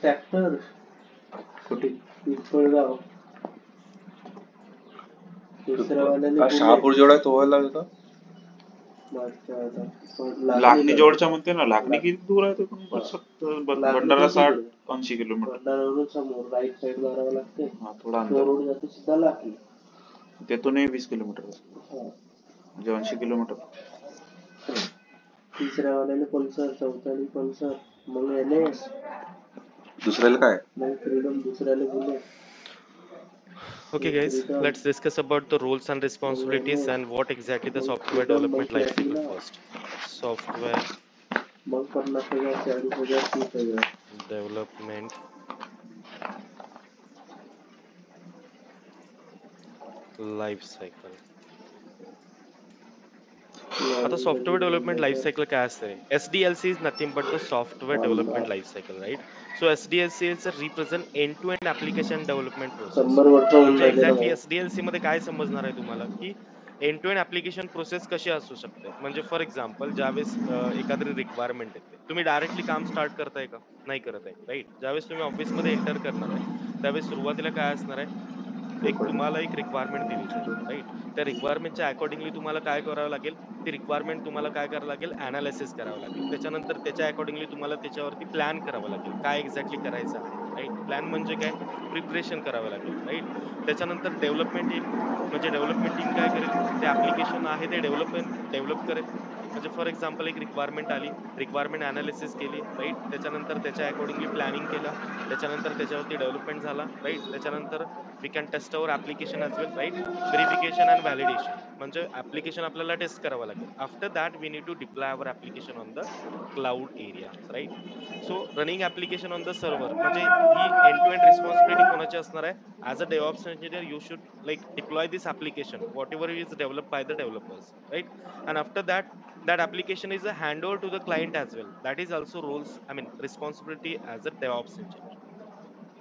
Tractor कुठे पिंपळगाव. दुसऱ्यावाल्याने शहापूर जेवढा आहे तो व्हायला लागला. लागणी जवळच्या म्हणते ना, लागणी किती दूर आहे तिथून? भंडारा 60-80 किलोमीटर. भंडारावरून समोर राईट साईड मारावं लागते. हा, थोडा तो अंतर. रोड जातो सीधा लागणी. तिथूनही 20 किलोमीटर हा. म्हणजे 80 किलोमीटर. तिसऱ्यावाल्याने पल्सर, चौथ्याने पल्सर, मग याने दुसऱ्याला काय मग फ्रीडम, दुसऱ्याला bullet. Okay guys, let's discuss about the roles and responsibilities and what exactly the software development life cycle first. Software मग 50,000, 40,000, 30,000 development life cycle. आता software development life cycle काय असते? SDLC is nothing but the software development life cycle, right? So SDLC is a represent end-to-end application development process. म्हणजे exactly SDLC मध्ये काय समजणार आहे तुम्हाला की end to end application process कशी असू शकते. म्हणजे फॉर एक्झाम्पल ज्यावेळेस एखादी रिक्वायरमेंट येते, तुम्ही डायरेक्टली काम स्टार्ट करताय का? नाही करत आहे, राईट? ज्यावेळेस तुम्ही ऑफिसमध्ये एंटर करणार आहे त्यावेळेस सुरुवातीला काय असणार आहे, तुम्हाला एक रिक्वायरमेंट दिली जाईल, राईट? त्या रिक्वायरमेंटच्या अकॉर्डिंगली तुम्हाला काय करावं लागेल, ती रिक्वायरमेंट तुम्हाला काय करावं लागेल, अनालिसिस करावं लागेल. त्याच्यानंतर त्याच्या अकॉर्डिंगली तुम्हाला त्याच्यावरती प्लॅन करावं लागेल, काय एक्झॅक्टली करायचं आहे, राईट? प्लॅन म्हणजे काय, प्रिपरेशन करावं लागेल, राईट? त्याच्यानंतर डेव्हलपमेंट टीम, म्हणजे डेव्हलपमेंट टीम काय करेल, ते ऍप्लिकेशन आहे ते डेव्हलप करेल. म्हणजे फॉर एक्झाम्पल एक रिक्वायरमेंट आली, रिक्वायरमेंट अनालिसिस केली, राईट? त्याच्यानंतर त्याच्या अकॉर्डिंगली प्लॅनिंग केलं, त्याच्यानंतर त्याच्यावरती डेव्हलपमेंट झाला, राईट? त्याच्यानंतर we can test our application as well, right? Verification and validation, म्हणजे ऍप्लिकेशन आपल्याला टेस्ट करावं लागेल. After that we need to deploy our application on the cloud area, right? So running application on the server, म्हणजे ही end to end responsibility कोणाची असणार आहे? As a DevOps engineer you should like deploy this application whatever is developed by the developers, right? And after that, that application is a handover to the client as well. That is also roles, I mean responsibility as a DevOps engineer.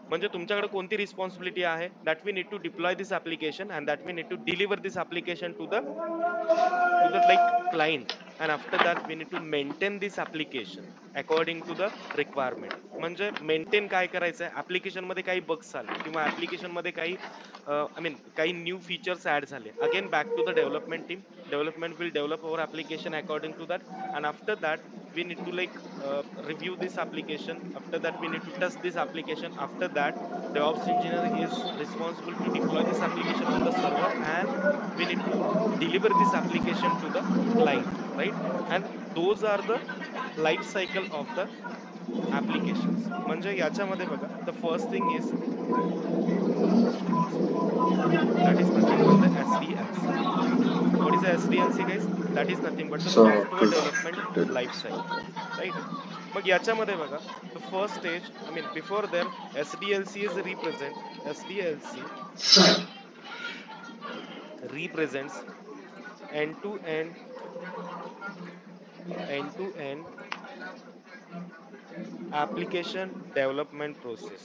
म्हणजे तुमच्याकडे कोणती responsibility आहे, that we need to deploy this application and that we need to deliver this application to the like client, and after that we need to maintain this application according to the requirement. म्हणजे maintain काय करायचं आहे, application मध्ये काही bugs आले किंवा application मध्ये काही आय मीन काही न्यू फीचर्स ऍड झाले, again back to the development team. Development will develop our application according to that, and after that we need to like review this application. After that we need to test this application. After that the ops engineer is responsible to deploy this application on the server, and we need to deliver this application to the client, right? And those are the life cycle of the applications. म्हणजे याच्यामध्ये बघा, the first thing is just one second, that is nothing but the SDLC. What is the SDLC guys? That is nothing but the software development life cycle, right? मग याच्यामध्ये बघा, the first stage, I mean before there, SDLC is SDLC represents end to end application development process,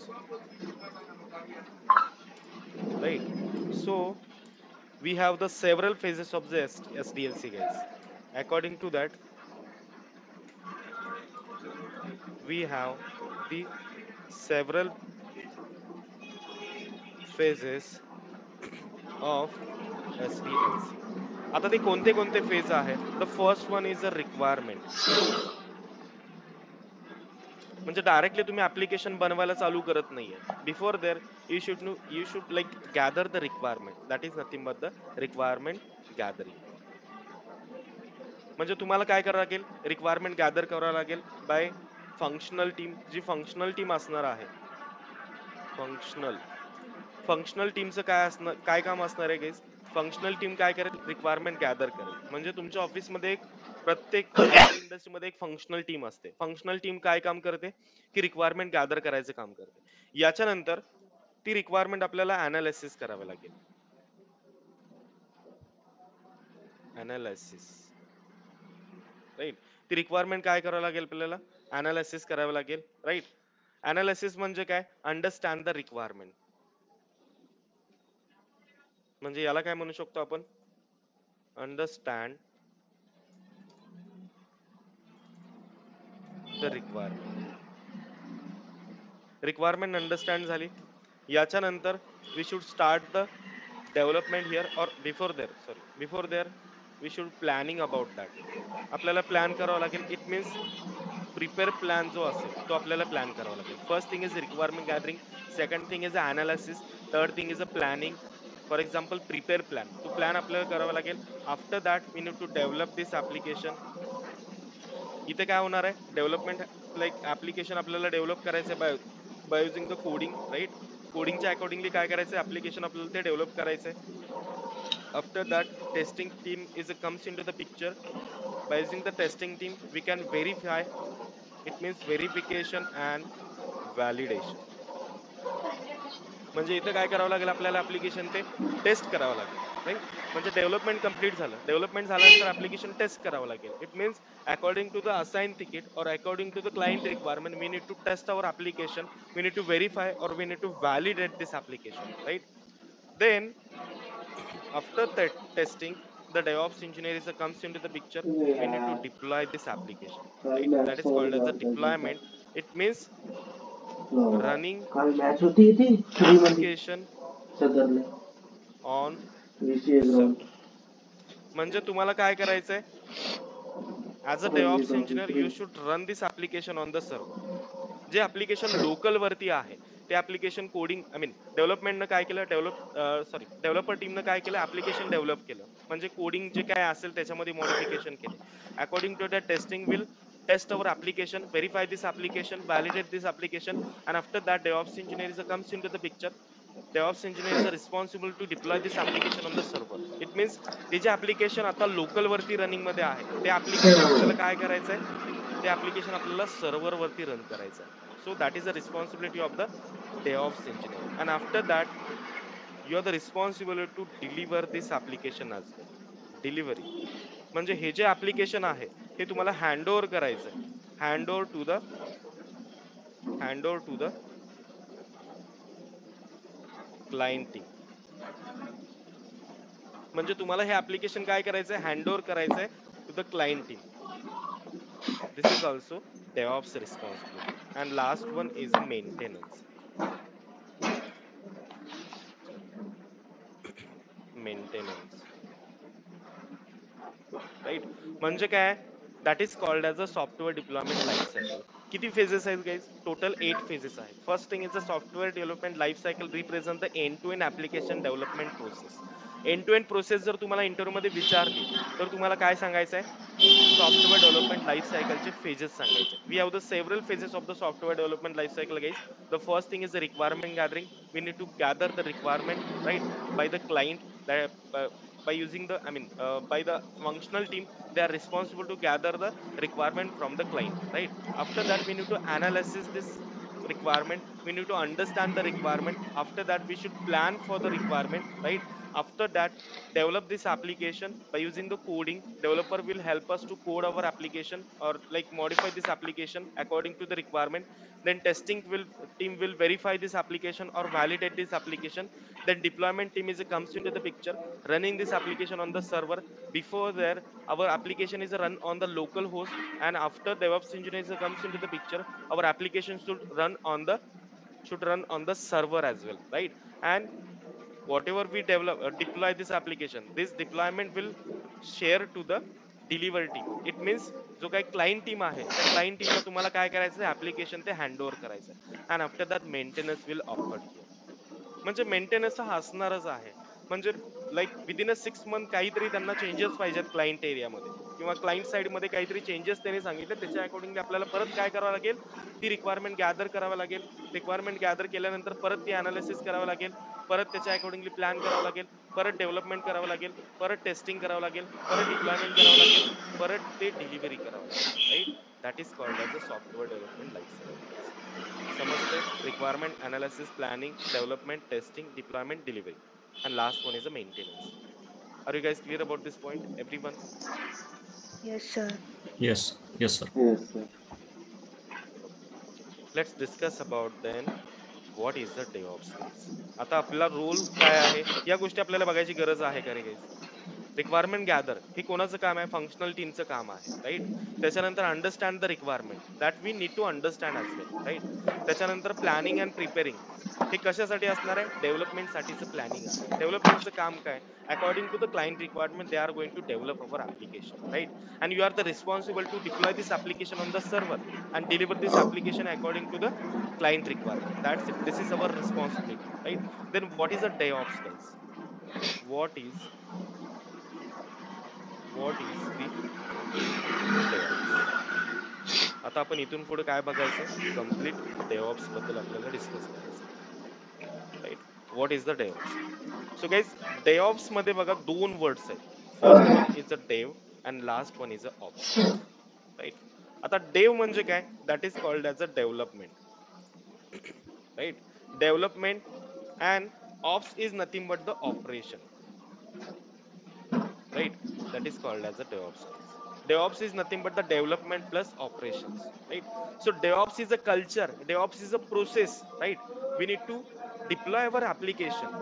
right? So we have the several phases of the SDLC guys. According to that, we have the several phases of SDLC. आता ते कोणते कोणते phase आहे? The first one is a requirement. म्हणजे directly तुम्ही application बनवायला चालू करत नाहीये. Before there you should like gather the requirement. That is nothing but the requirement gathering. म्हणजे तुम्हाला काय करावं लागेल, रिक्वायरमेंट गॅदर करावं लागेल बाय फंक्शनल टीम. जी फंक्शनल टीम असणार आहे, फंक्शनल टीमचं काय काम असणार आहे गाईज? फंक्शनल टीम काय करेल, रिक्वायरमेंट गॅदर करेल. म्हणजे तुमच्या ऑफिसमध्ये प्रत्येक इंडस्ट्रीमध्ये एक फंक्शनल टीम असते. फंक्शनल टीम काय काम करते, की रिक्वायरमेंट गॅदर करायचं काम करते. याच्यानंतर ती रिक्वायरमेंट आपल्याला अनालिसिस करावी लागेल. Analysis, right? ती रिक्वायरमेंट काय करावं लागेल आपल्याला, अनालिसिस करावं लागेल, राईट? अनालिसिस म्हणजे काय, अंडरस्टँड द रिक्वायरमेंट. म्हणजे याला काय म्हणू शकतो आपण, understand the requirement. Requirement understand झाली. याच्यानंतर we should start the development here और before there we should planning about that. आपल्याला प्लॅन करावं लागेल. इट मीन्स प्रिपेअर प्लॅन जो असेल तो आपल्याला प्लॅन करावा लागेल. First thing is requirement gathering, second thing is analysis, third thing is a planning. For example prepare plan, तो प्लॅन आपल्याला करावा लागेल. After that we need to develop this application. इथे काय होणार आहे, डेव्हलपमेंट लाईक ऍप्लिकेशन आपल्याला डेव्हलप करायचं by by using the coding, right. कोडिंगच्या अकॉर्डिंगली काय करायचं, ऍप्लिकेशन आपल्याला ते डेव्हलप करायचंय. After that testing team is comes in to the picture. By using the testing team we can verify, it means verification and validation. म्हणजे इथं काय करावं लागेल, आपल्याला ऍप्लिकेशन ते टेस्ट करावं लागेल, राईट. म्हणजे डेव्हलपमेंट कंप्लीट झालं, डेव्हलपमेंट झाल्यानंतर ऍप्लिकेशन टेस्ट करावं लागेल. It means according to the assign ticket और according to the client requirement we need to test our application, we need to verify और we need to validate this application, right. Then after that testing the DevOps engineer is comes into the picture. We need to deploy this application, काल right. Match That is समोर called as the जायचं. deployment. It means running काल match होती इथे free मध्ये application सदरले on VCA ground server. म्हणजे तुम्हाला काय करायचंय, as a Ranji DevOps trophy engineer free. you should run this application on the server. जे ऍप्लिकेशन लोकल वरती आहे ते ऍप्लिकेशन कोडिंग आय मीन डेव्हलपमेंटनं काय केलं, डेव्हलपर टीमनं काय केलं, ऍप्लिकेशन डेव्हलप केलं. म्हणजे कोडिंग जे काय असेल त्याच्यामध्ये मॉडिफिकेशन केले. According to that testing will test our application, verify this application, validate this application, and after that DevOps engineer comes into the picture. DevOps engineer is responsible to deploy this application on the server. It means हे जे application आता local वरती running मध्ये आहे ते application आपल्याला काय करायचंय, ते ऍप्लिकेशन आपल्याला सर्व्हर वरती रन करायचं आहे. So that is the responsibility of the DevOps engineer. And after that you are the responsibility to deliver this application as well. Delivery म्हणजे हे जे ऍप्लिकेशन आहे हे तुम्हाला हँड करायचं आहे. Hand over to the client team. म्हणजे तुम्हाला हे ऍप्लिकेशन काय करायचंय, हँड ओव्हर करायचंय to the client team. This is also DevOps responsibility. And last one is a maintenance. Maintenance, राईट. म्हणजे काय, that is called as a software deployment life cycle. किती फेजेस आहेत गाईज, टोटल 8 फेजेस आहेत. First thing is the software development life cycle represent the end to end application development process. End to end process जर तुम्हाला interview मध्ये विचारली तर तुम्हाला काय सांगायचं आहे, सॉफ्टवेअर डेव्हलपमेंट लाईफ सायकलचे फेजेस सांगायचे. We have the several phases of the software development life cycle guys. The first thing is the requirement gathering. We need to gather the requirement, right, by the client, by using the by the functional team. They are responsible to gather the requirement from the client, right. After that we need to analyze this requirement, we need to understand the requirement. After that we should plan for the requirement, right. After that develop this application by using the coding. Developer will help us to code our application or like modify this application according to the requirement. Then testing will team will verify this application or validate this application. Then deployment team is comes into the picture, running this application on the server. Before there our application is run on the local host, and after DevOps engineer comes into the picture, our application should run on the server as well, right. And whatever we develop deploy this application, this deployment will share to the delivery team. It means जो काही client team आहे त्या client टीमला तुम्हाला काय करायचं, application ते hand over करायचं. And after that maintenance will offer here. म्हणजे मेंटेनन्स हा असणारच आहे. म्हणजे लाईक विदिन अ 6 मंथ काहीतरी त्यांना चेंजेस पाहिजेत क्लायंट एरियामध्ये किंवा क्लायंट साइड मध्ये काहीतरी चेंजेस त्यांनी सांगितले, त्याच्या अकॉर्डिंगली आपल्याला परत काय करावं लागेल, ती रिक्वायरमेंट गॅदर करावं लागेल. रिक्वायरमेंट गॅदर केल्यानंतर परत ती अनालिसिस करावं लागेल, परत त्याच्या अकॉर्डिंगली प्लॅन करावं लागेल, परत डेव्हलपमेंट करावं लागेल, परत टेस्टिंग करावं लागेल, परत डिप्लॉयमेंट करावं लागेल, परत ते डिलिव्हरी करावं लागेल, right. That is called as a software development life cycle. समजते, requirement analysis, planning, development, testing, deployment, delivery. And last one is a maintenance. Are you guys clear about this point, everyone? Yes, sir. Yes, yes, sir. Yes, sir. Let's discuss about then what is the DevOps guys. आता आपला role काय आहे या गोष्टी आपल्याला बघायची गरज आहे का रे guys? रिक्वायरमेंट गॅदर हे कोणाचं काम आहे? फंक्शनल टीमचं काम आहे, राईट. त्याच्यानंतर understand the requirement, that we need to understand as well, right. त्याच्यानंतर प्लॅनिंग अँड प्रिपेरिंग, हे कशासाठी असणार आहे? डेव्हलपमेंटसाठीचं प्लॅनिंग आहे. डेव्हलपमेंटचं काम काय? According to the client requirement they are going to develop our application, right. And you are the responsible to deploy this application on the server and deliver this application according to the client requirement. That's it. This is our responsibility, right? Then what is a DevOps, guys? What is the DevOps? आता आपण इथून पुढे काय बघायचंय? Complete DevOps बद्दल आपल्याला discuss करायचं, right. What is the DevOps? So guys, DevOps मध्ये बघा दोन वर्ड्स आहेत. First one is a dev and last one is a ops, right. आता डेव म्हणजे काय? That is called as a development, right? Development, and ops is nothing but the operation, right? That is called as a DevOps, guys. DevOps is nothing but the development plus operations, right? So DevOps is a culture, DevOps is a process, right? We need to deploy our application,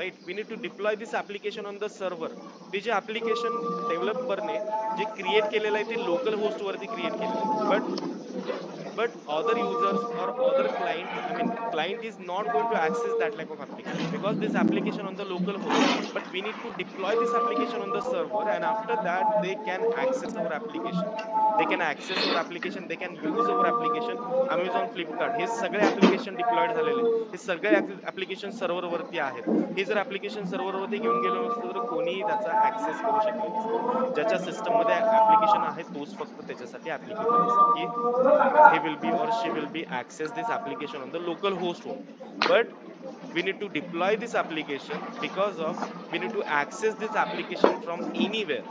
right? We need to deploy this application on the server. ते जे application डेव्हलपरने जे create केलेलं आहे ते local host वरती create केलेलं आहे, but other users or other client, I mean client is not going to access that type of application because this application on the local host, but we need to deploy this application on the server, and after that they can access our application, they can access our application, they can use our application. Amazon, Flipkart हे सगळे application deployed झालेले, हे सगळे application server वरती आहेत. हे जर application server वरती घेऊन गेलो नसतो तर कोणीही त्याचा ऍक्सेस करू शकले नसते. ज्याच्या सिस्टम मध्ये application आहे तोच फक्त त्याच्यासाठी applicable असेल, की he will be or she will be access this application on the local host only. But we need to deploy this application because of we need to access this application from anywhere.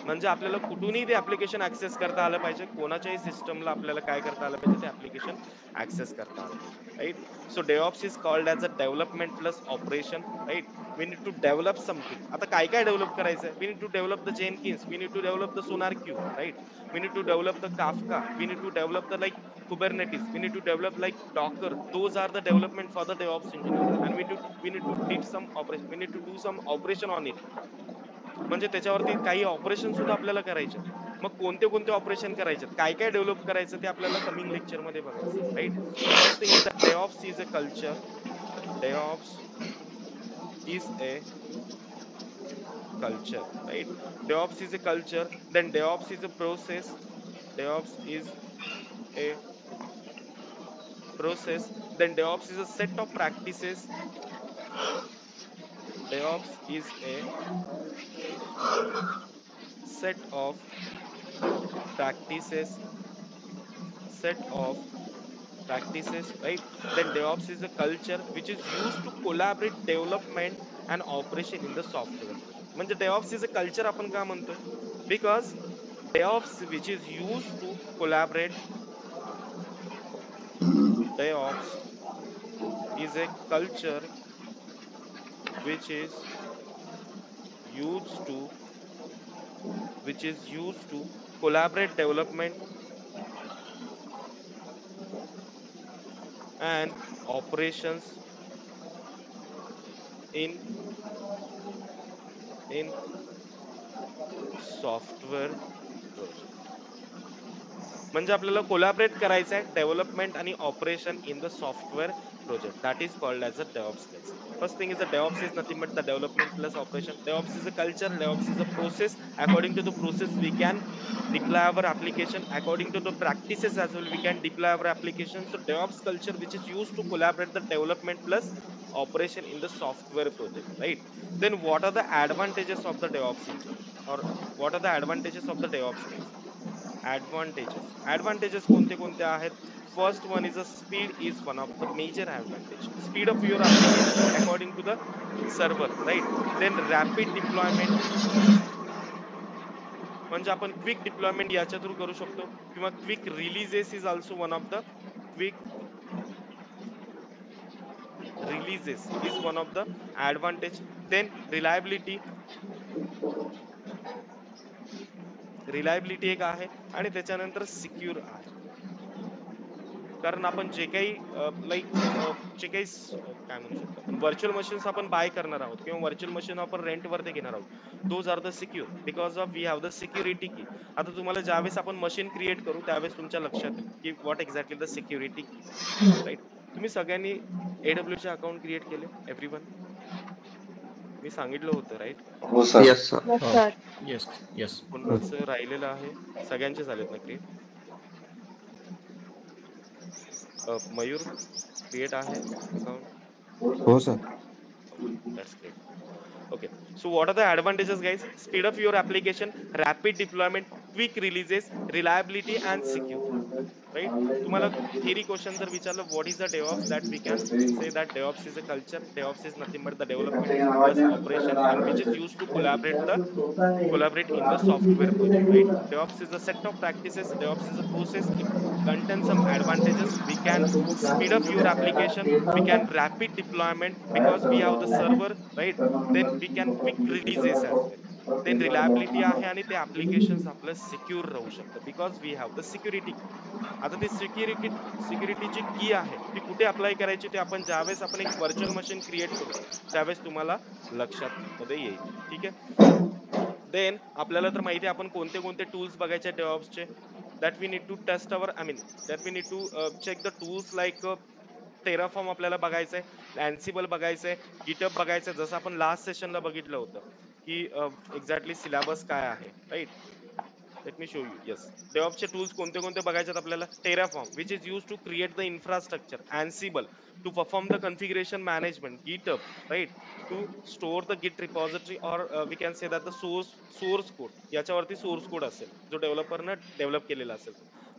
म्हणजे आपल्याला कुठूनही ते application access करता आलं पाहिजे, कोणाच्याही सिस्टमला आपल्याला काय करता आलं पाहिजे? ते ऍप्लिकेशन ऍक्सेस करता आलं पाहिजे, right. So DevOps is called as a development plus operation, right. We need to develop something. आता काय काय डेव्हलप करायचं आहे? We need to develop the Jenkins, we need to develop the SonarQube, right. We need to develop the Kafka, we need to develop the like Kubernetes, we need to develop like Docker. Those are the development for the DevOps engineer, and we need to did some operation, we need to do some operation on it. म्हणजे त्याच्यावरती काही operation सुद्धा आपल्याला करायचे. मग कोणते कोणते operation करायचे, काय काय डेव्हलप करायचं ते आपल्याला कमिंग लेक्चर मध्ये बघायचं, right. First thing is the DevOps is a culture, DevOps is a culture, right? DevOps is a culture, then DevOps is a process, DevOps is a process, then DevOps is a set of practices, DevOps is a set of practices, set of practices, right? Then DevOps is a culture which is used to collaborate development and operation in the software project. म्हणजे DevOps is a culture आपण का म्हणतोय? Because DevOps which is used to collaborate, DevOps is a culture which is used to collaborate development and operations in software project. म्हणजे आपल्याला collaborate करायचं आहे development आणि operation in the software project. That is called as a DevOps, guys. First thing is the DevOps is nothing but the development plus operation. DevOps is a culture, DevOps is a process. According to the process we can deploy our application, according to the practices as well we can deploy our application. So DevOps culture which is used to collaborate the development plus operation in the software project, right? Then what are the advantages of the DevOps engineer, or what are the advantages of the DevOps, guys? Advantages कोणते कोणते आहेत? First one is a speed is one of the major advantage. Speed of your application according to the server, right? Then rapid deployment, म्हणजे आपण quick deployment याच्या through करू शकतो, किंवा quick releases is also one of the quick releases is one of the advantage. Then reliability एक आहे, आणि त्याच्यानंतर सिक्युअर आहे. कारण आपण जे काही जे काही काय म्हणू शकतो आपण व्हर्च्युअल मशीन्स आपण बाय करणार आहोत किंवा व्हर्च्युअल मशीन आपण रेंट वरती घेणार आहोत, those are the secure because of we have the security key. आता तुम्हाला ज्यावेळेस आपण मशीन क्रिएट करू त्यावेळेस तुमच्या लक्षात येईल की व्हॉट एक्झॅक्टली द सिक्युरिटी की, राईट. तुम्ही सगळ्यांनी AWS चे अकाउंट क्रिएट केले एव्हरीवन? मी सांगितलं होतं राईट. हो सर. Yes sir. Yes, हो. sir. Yes yes. कोणाचं राहिलेलं आहे? सगळ्यांचे झालेत ना क्रिएट? मयूर क्रिएट आहे अकाउंट? हो sir. That's great. Okay. So what are the advantages, guys? Speed of your application, rapid deployment, quick releases, reliability and secure. Right? तुम्हाला theory question जर विचारलं what is the DevOps, that we can say that DevOps is a culture. DevOps is nothing but the development plus operation and which is used to collaborate in the software project. Right? DevOps is a set of practices. DevOps is a process. It contains some advantages. We can speed up your application. We can rapid deployment because we have the server, right? Then we can quick releases as well. Then reliability आहे आणि ते applications आपलं secure राहू शकतं because we have the security key. आता ते सिक्युरिटीची की आहे ती कुठे अप्लाय करायची ते आपण ज्यावेळेस आपण एक व्हर्च्युअल मशीन क्रिएट करू त्यावेळेस तुम्हाला लक्षात मध्ये येईल. ठीक आहे. देन आपल्याला तर माहिती आहे आपण कोणते कोणते टूल्स बघायचे डेव्हऑप्सचे. That we need to test our that we need to check the tools like Terraform आपल्याला बघायचंय, अँसिबल बघायचंय, गिटअप बघायचंय. जसं आपण लास्ट सेशनला बघितलं होतं की एक्झॅक्टली सिलेबस काय आहे, right. Let me show you. Yes, डेव्हऑप्सचे टूल्स कोणते कोणते बघायचे आपल्याला? Terraform which is use to create the infrastructure, Ansible to perform the configuration management, GitHub right to store the git repository or we can say that the source code, याच्यावरती source code असेल जो डेव्हलपरनं develop केलेला असेल.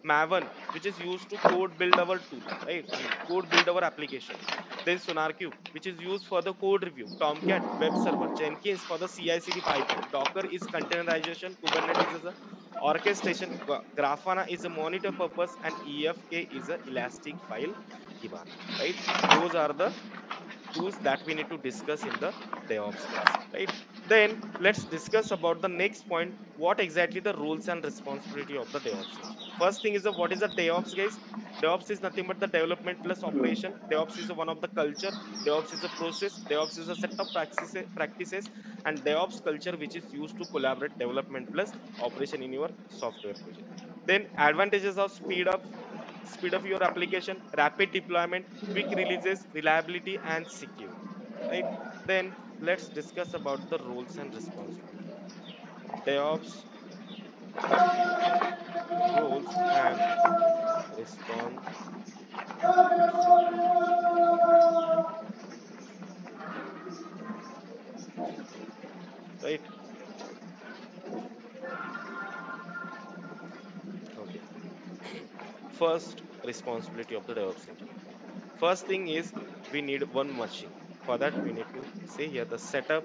Maven, which is used to code build our tool, right? I mean, code build our application. Then SonarQube, which is used for the code review. Tomcat, web server. Jenkins for the CI/CD pipeline. Docker is containerization. Kubernetes is a orchestration. Grafana is a monitor purpose, and EFK is a elastic file Kibana. Right? Those are the tools that we need to discuss in the DevOps class. Right? Then let's discuss about the next point. What exactly the roles and responsibility of the DevOps engineer? First thing is what is the DevOps, guys? DevOps is nothing but the development plus operation. DevOps is one of the culture. DevOps is a process. DevOps is a set of practices, and DevOps culture which is used to collaborate development plus operation in your software project. Then advantages of speed of your application, rapid deployment, quick releases, reliability, and secure. Right? Then let's discuss about the roles and responsibility. DevOps roles and responsibility. Right? Okay. First, responsibility of the DevOps engineer. First thing is we need one machine. For that, we need to say here the setup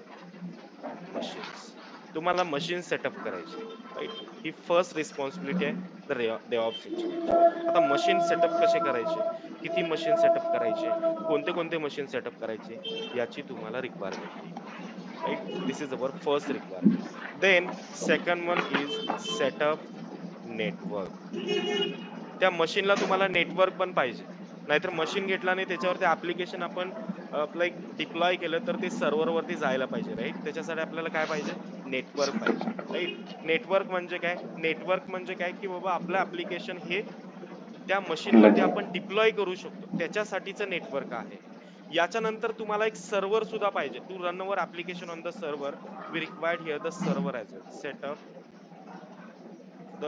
machines. तुम्हाला machine setup करायचे, right. ही first responsibility आहे the डेव्हऑप्स इंजिनियरची. आता machine setup कसे करायचे, किती machine setup करायचे, कोणते कोणते मशीन सेटअप करायचे, याची तुम्हाला रिक्वायरमेंट येईल, right. This is our first requirement. Then second one is setup network. त्या मशीनला तुम्हाला नेटवर्क पण पाहिजे, नाहीतर मशीन घेतला नाही त्याच्यावरती ऍप्लिकेशन आपण लाईक डिप्लॉय केलं तर ते सर्व्हर वरती जायला पाहिजे, राईट. त्याच्यासाठी आपल्याला काय पाहिजे? नेटवर्क पाहिजे, राईट. नेटवर्क म्हणजे काय? नेटवर्क म्हणजे काय की बाबा आपलं ऍप्लिकेशन हे त्या मशीन वरती आपण डिप्लॉय करू शकतो, त्याच्यासाठीचं नेटवर्क आहे. याच्यानंतर तुम्हाला एक सर्व्हर सुद्धा पाहिजे to run our application on the server. We required here the server as well. Setup the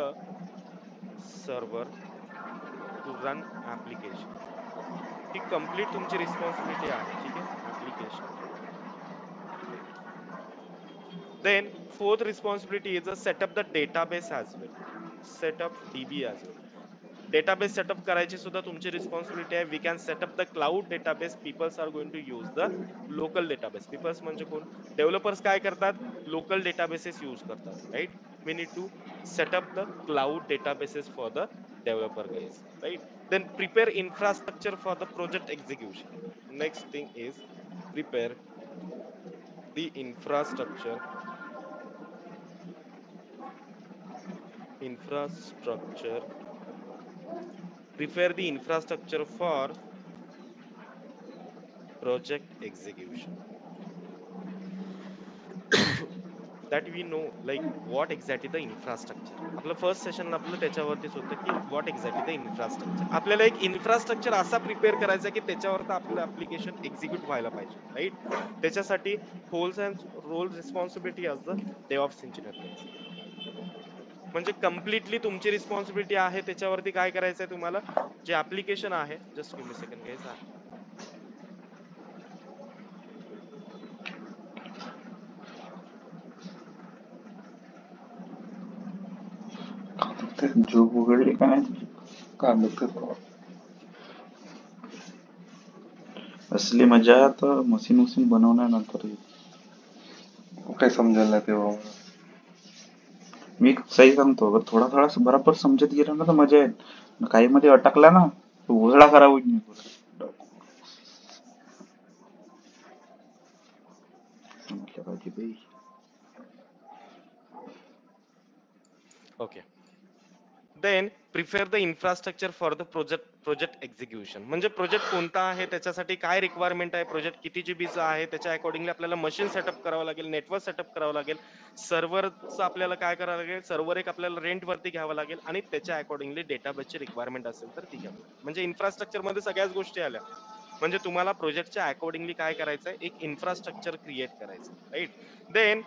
server to run application. ही कम्प्लीट तुमची रिस्पॉन्सिबिलिटी आहे, ठीक आहे. Application. Then fourth responsibility is setup the database as well. Setup DB as well. Database setup करायची सुद्धा तुमची responsibility आहे. We can setup the cloud database. Peoples are going to use the local database. Peoples म्हणजे कोण? Developers काय करतात? Local databases use करतात, right. We need to setup the cloud databases for the developer guys, right. Then prepare infrastructure for the project execution. Next thing is prepare the infrastructure prepare the infrastructure for project execution. That we know like what exactly the infrastructure. आपलं first session आपलं त्याच्यावरतीच होतं की what exactly the infrastructure. आपल्याला एक infrastructure असा prepare करायचा की त्याच्यावर आपलं ऍप्लिकेशन एक्झिक्यूट व्हायला पाहिजे, राईट. त्याच्यासाठी roles and role responsibility as the DevOps engineer. म्हणजे कम्प्लिटली तुमची रिस्पॉन्सिबिलिटी आहे त्याच्यावरती काय करायचंय तुम्हाला. जे ऍप्लिकेशन आहे, just give me second guys. झोप उघडली का नाही? काम करतो. असली मजा तर मशीन बनवण्यानंतर काही समजेल नाही तेव्हा. मी सही सांगतो, अगर थोडा थोडा बराबर समजत गेला ना तर मजा येईल. काही मध्ये अटकला ना तो उघडा खराब होईल. म्हटलं पाहिजे बाई. Okay. Then prepare the infrastructure for the project execution. म्हणजे प्रोजेक्ट कोणता आहे, त्याच्यासाठी काय रिक्वायरमेंट आहे, प्रोजेक्ट किती जीबीचा आहे, त्याच्या अकॉर्डिंगली आपल्याला मशीन सेटअप करावं लागेल, नेटवर्क सेटअप करावं लागेल, सर्व्हरचं आपल्याला काय करावं लागेल, सर्व्हर एक आपल्याला रेंट वरती घ्यावं लागेल आणि त्याच्या अकॉर्डिंगली डेटाबेसची रिक्वायरमेंट असेल तर ती घ्यावी लागेल. म्हणजे इन्फ्रास्ट्रक्चर मध्ये सगळ्याच गोष्टी आल्या. म्हणजे तुम्हाला प्रोजेक्टच्या अकॉर्डिंगली काय करायचंय, एक इन्फ्रास्ट्रक्चर क्रिएट करायचं, right. Then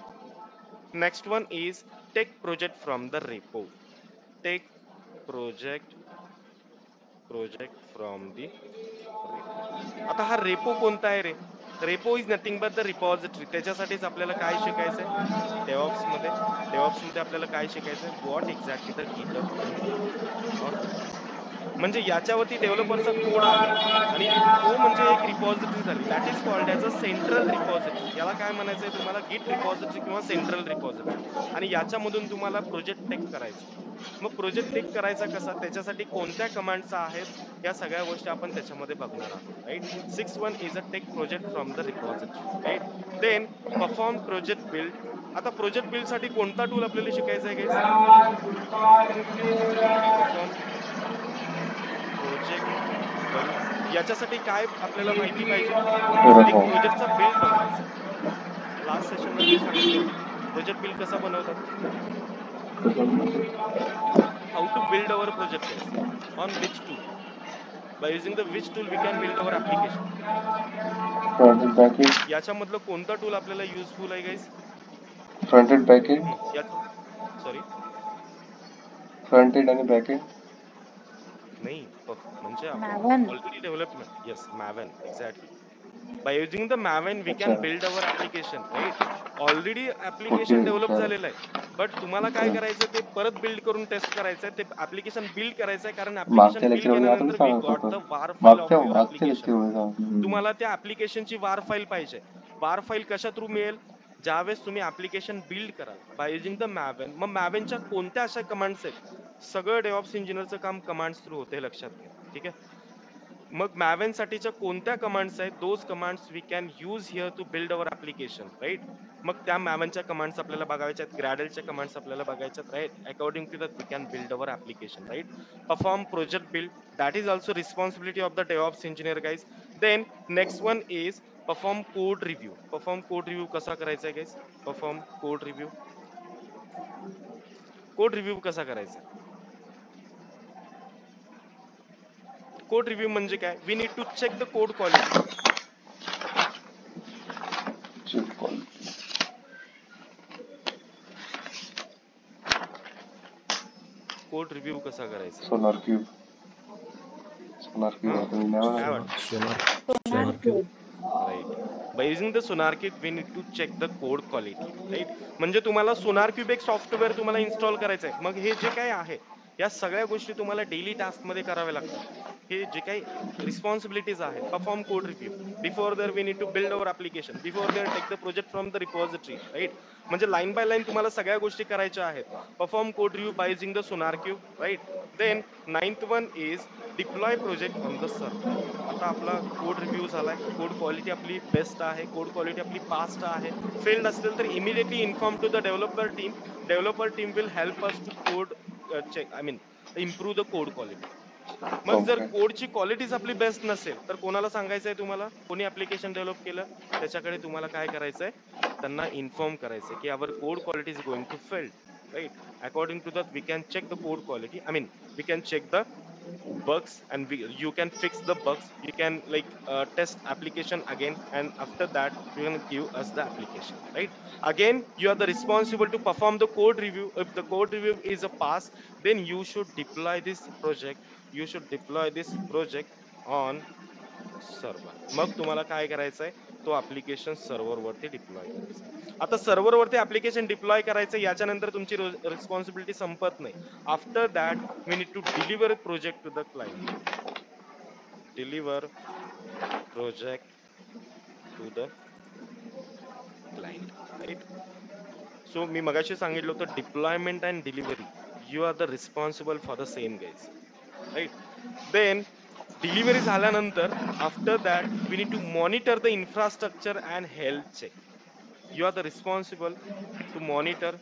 next one is take project from the repo. Take project from the repo. आता हा रेपो कोणता आहे रे. Repo is nothing but the repository. त्याच्यासाठीच आपल्याला काय शिकायचंय डेव्हऑप्स मध्ये आपल्याला काय शिकायचंय, what exactly the GitHub and repo. म्हणजे याच्यावरती डेव्हलपरचा कोड आहे आणि तो म्हणजे एक रिपॉझिटरी झाली. That is called as a central repository. याला काय म्हणायचंय तुम्हाला, गिट रिपॉझिटरी किंवा सेंट्रल रिपॉझिटरी. आणि याच्यामधून तुम्हाला प्रोजेक्ट टेक करायचा. मग प्रोजेक्ट टेक करायचा कसा, त्याच्यासाठी कोणत्या कमांड्स आहेत, या सगळ्या गोष्टी आपण त्याच्यामध्ये बघणार आहोत, right. 6 is a take project from the repository, right. Then perform project build. आता प्रोजेक्ट बिल्ड साठी कोणता टूल आपल्याला शिकायचा आहे गाइस. Perform project build. याच्यासाठी काय आपल्याला माहिती पाहिजे, एक प्रोजेक्टचा बिल्ड बनवायचा. लास्ट सेशनला मी सांगितलं होतं प्रोजेक्ट बिल्ड कसा बनवतात. How to build our project guys, on which tool, by using the which tool we can build our application. याच्यामधलं कोणता टूल आपल्याला युजफुल आहे guys. Front end back end. Sorry front end आणि back end नाही, म्हणजे आपण Maven. Already development. Yes, Maven, exactly. By using the Maven we can build our application, right. Already application develop झालेलं आहे, but तुम्हाला काय करायचं, ते परत बिल्ड करून टेस्ट करायचंय, ते ऍप्लिकेशन बिल्ड करायचंय. कारण ऍप्लिकेशन बिल्ड केल्यानंतर we got the war file of your application. तुम्हाला त्या ऍप्लिकेशनची वार फाईल पाहिजे. वार फाईल कशा थ्रू मिळेल, ज्यावेळेस तुम्ही ऍप्लिकेशन बिल्ड कराल बाय युजिंग द मॅवन. मग मॅवनच्या कोणत्या अशा कमांड्स आहेत, सगळं डेव्हऑप्स इंजिनियरचं काम कमांड्स थ्रू होते, लक्षात घ्या, ठीक आहे. मग मॅवन साठीच्या कोणत्या कमांड्स आहेत, those commands we can use here to build our application, right. मग त्या मॅवनच्या कमांड्स आपल्याला बघायच्या आहेत, ग्रॅडलच्या कमांड्स आपल्याला बघायच्या आहेत, right. According to that we can build our application, right. Perform project build, that is also responsibility of the DevOps engineer guys. Then next one is perform code review. Perform code review कसा करायचा आहे guys. Perform code review. Code review कसा करायचा. Code review म्हणजे काय, we need to check the code quality. Code review कसा करायचा. SonarQube right. By using the Sonar cube we need to check the code quality, right. म्हणजे तुम्हाला SonarQube एक software तुम्हाला इन्स्टॉल करायचं आहे. मग हे जे काय आहे, या सगळ्या गोष्टी तुम्हाला डेली टास्क मध्ये कराव्या लागतात. हे जे काही रिस्पॉन्सिबिलिटीज आहेत. Perform code review. Before there we need to build our application. Before there take the project from the repository, right. म्हणजे लाईन बाय लाईन तुम्हाला सगळ्या गोष्टी करायच्या आहेत. Perform code review by using the SonarQube, right. Then 9th one is deploy project on the server. आता आपला code review झालाय, code quality आपली बेस्ट आहे, कोड क्वालिटी आपली फास्ट आहे. फेल्ड असेल तर immediately inform to the developer team. Developer team will help us to code check, I mean improve the code quality. मग जर Okay. कोडची क्वालिटीच आपली बेस्ट नसेल तर कोणाला सांगायचंय तुम्हाला? कोणी ऍप्लिकेशन डेव्हलप केलं त्याच्याकडे तुम्हाला काय करायचंय? त्यांना इन्फॉर्म करायचंय की our code quality is going to fail, right? According to that we can check the code quality, I mean we can check the bugs and you can fix the bugs, you can test application again, and after that you can give us the application, right? Again you are the responsible to perform the code review. If the code review is a pass, then you should deploy this project, you should deploy this project on server. मग तुम्हाला काय करायचंय? तो application server वरती deploy करायचा. आता server वरती application deploy करायचं, याच्यानंतर तुमची रिस्पॉन्सिबिलिटी संपत नाही. After that we need to deliver project to the client. Deliver project to the client, right? So मी मगाशी सांगितलं होतं deployment and delivery, you are the responsible for the same guys, right? Then delivery झाल्यानंतर after that we need to monitor the infrastructure and health check. You are the responsible to monitor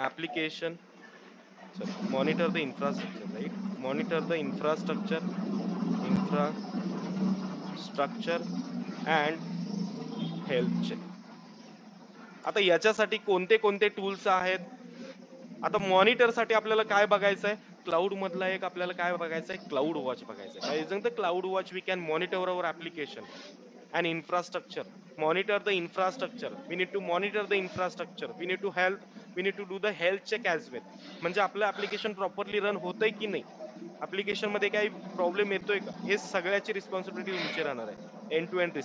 application, sorry, monitor the infrastructure, right? Monitor the infrastructure and health check. आता याच्यासाठी कोणते कोणते tools आहेत? आता monitor साठी आपल्याला काय बघायचंय? क्लाउड मधला एक आपल्याला काय बघायचंय? क्लाउड वॉच बघायचंय. By using the CloudWatch we can monitor our application and infrastructure, monitor the infrastructure, we need to monitor the infrastructure, we need to do the health check as well. म्हणजे आपलं application properly run होतंय की नाही, application मध्ये काही problem येतोय का, हे सगळ्याची रिस्पॉन्सिबिलिटी तुमची राहणार आहे. End to end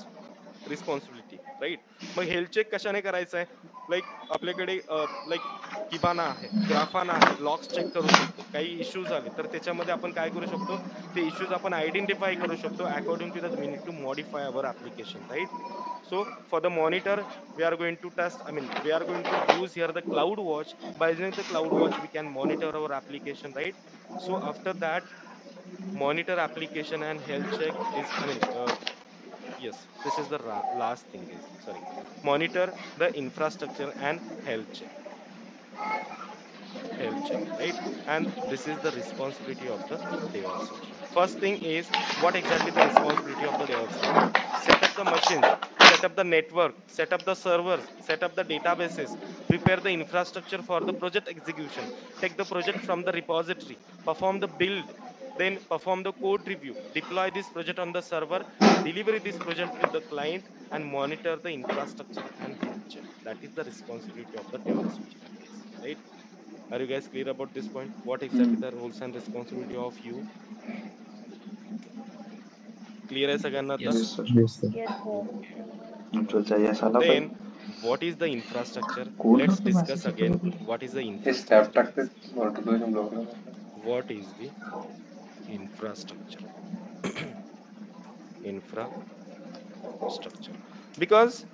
responsibility, right? मग हेल्थ चेक कशाने करायचं आहे? आपल्याकडे किबाना आहे, ग्राफाना आहे, लॉग्स चेक करू शकतो. काही इश्यूज आले तर त्याच्यामध्ये आपण काय करू शकतो? ते इश्यूज आपण आयडेंटिफाय करू शकतो. According to that we need to modify our application, right? So for the monitor, we are going to test, I mean, we are going to use here the cloud watch. By using the cloud watch, we can monitor our application, right? So after that, monitor application and health check is, I mean, yes, this is the last thing is, sorry, monitor the infrastructure and health check, right? And this is the responsibility of the DevOps engineer. First thing is, what exactly the responsibility of the DevOps engineer? Set up the machines, set up the network, set up the servers, set up the databases, prepare the infrastructure for the project execution, take the project from the repository, perform the build, then perform the code review, deploy this project on the server, deliver this project to the client, and monitor the infrastructure and health check. That is the responsibility of the DevOps engineer, guys, right? Are you guys clear about this point? What exactly the roles and responsibility of you? Clear आहे सगळ्यांना आता? Yes sir. Yes, sir. तुमचा yes आला Then पाहिजे. what is the infrastructure? कोण Let's होतं discuss message again मध्ये? what is the हे स्नॅप infrastructure, टाकते guys. Notification block. What is the infrastructure? Infrastructure. Because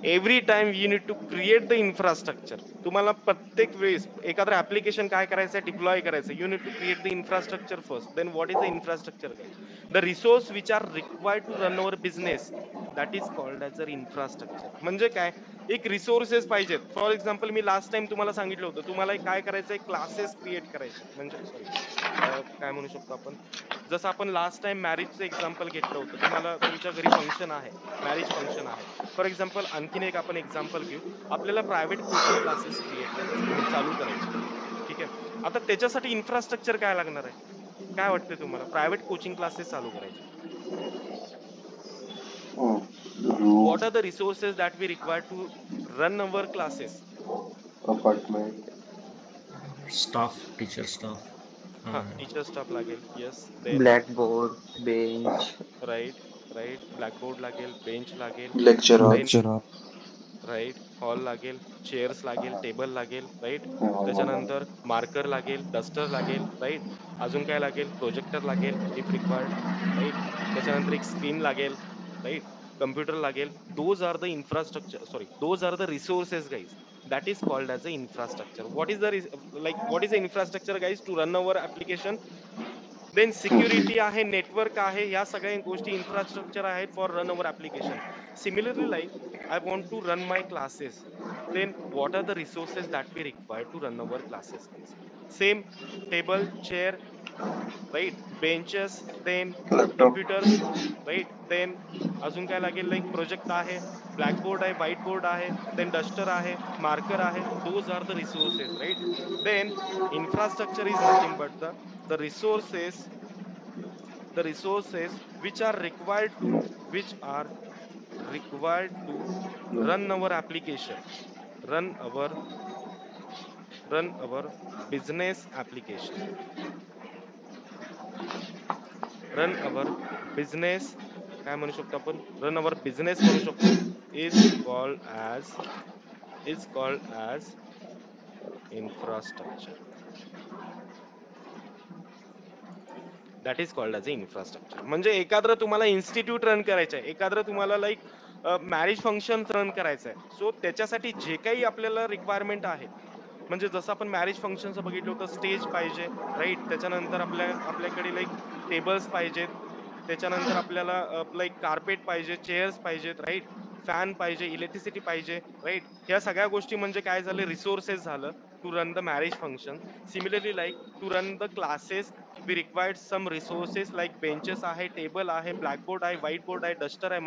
every time you need to create the infrastructure, तुम्हाला प्रत्येक वेळेस एखादं ऍप्लिकेशन काय करायचं, डिप्लॉय करायचं, you need to create the infrastructure first. Then what is the infrastructure, guys? The resource which are required to run our business, that is called as a infrastructure. म्हणजे काय? एक रिसोर्सेस पाहिजेत. For example, मी last time तुम्हाला सांगितलं होतं, तुम्हाला काय करायचंय? क्लासेस क्रिएट करायचे, म्हणजे सॉरी, काय म्हणू शकतो आपण, जसं आपण लास्ट टाइम मॅरेजचं एक्झाम्पल घेतलं होतं. तुम्हाला तुमच्या घरी फंक्शन आहे, मॅरेज फंक्शन आहे. फॉर एक्झाम्पल, आणखीन एक आपण एक्झाम्पल घेऊ. आपल्याला प्रायव्हेट कोचिंग क्लासेस क्रिएट करायचे, आय मीन चालू करायचे, ठीक आहे? आता त्याच्यासाठी इन्फ्रास्ट्रक्चर काय लागणार आहे? काय वाटतं तुम्हाला? प्रायव्हेट कोचिंग क्लासेस चालू करायचे, room, what are the resources that we require to run our classes? Apartment, staff, teacher staff, हा, टीचर स्टाफ लागेल. Yes. Then blackboard, bench, right, blackboard लागेल, बेंच लागेल, लेक्चर देन राईट, हॉल लागेल, chairs लागेल, table लागेल, right? त्याच्यानंतर marker लागेल, duster लागेल, राईट? अजून काय लागेल? प्रोजेक्टर लागेल इफ रिक्वायर्ड, राईट? त्याच्यानंतर एक स्क्रीन लागेल, राईट? कम्प्युटर लागेल. Those are the infrastructure, sorry, those are the resources, guys. That is called as a infrastructure. What is the what is the infrastructure, guys, to run our application? Then security आहे, network आहे, या सगळ्या गोष्टी infrastructure आहेत for run our application. Similarly I want to run my classes. Then what are the resources that we require to run our classes, guys? Same table, chair, right? Benches, then laptop computers, right? Then अजून काय लागेल like project आहे, blackboard आहे, white board आहे, then duster आहे, marker आहे. Those are the resources, right? Then infrastructure is nothing but the resources, the resources which are required to run our application, run our run our business application, run our business, काय म्हणू शकतो आपण, run our business म्हणू शकतो, is called as infrastructure. That is called as a infrastructure. म्हणजे एखादं तुम्हाला institute run करायचं आहे, एखादं तुम्हाला लाईक मॅरेज फंक्शन रन करायचं आहे, सो त्याच्यासाठी जे काही आपल्याला रिक्वायरमेंट आहेत, म्हणजे जसं आपण मॅरेज फंक्शनचं बघितलं होतं, स्टेज पाहिजे, राईट? त्याच्यानंतर आपल्याकडे लाईक टेबल्स पाहिजेत, त्याच्यानंतर आपल्याला लाईक कार्पेट पाहिजे, चेअर्स पाहिजेत, राईट? फॅन पाहिजे, इलेक्ट्रिसिटी पाहिजे, राईट? ह्या सगळ्या गोष्टी म्हणजे काय झालं, रिसोर्सेस झालं to run the marriage function. Similarly like to run the classes we required some resources like benches आहे, टेबल आहे, ब्लॅकबोर्ड आहे, व्हाईट बोर्ड आहे, डस्टर आहे,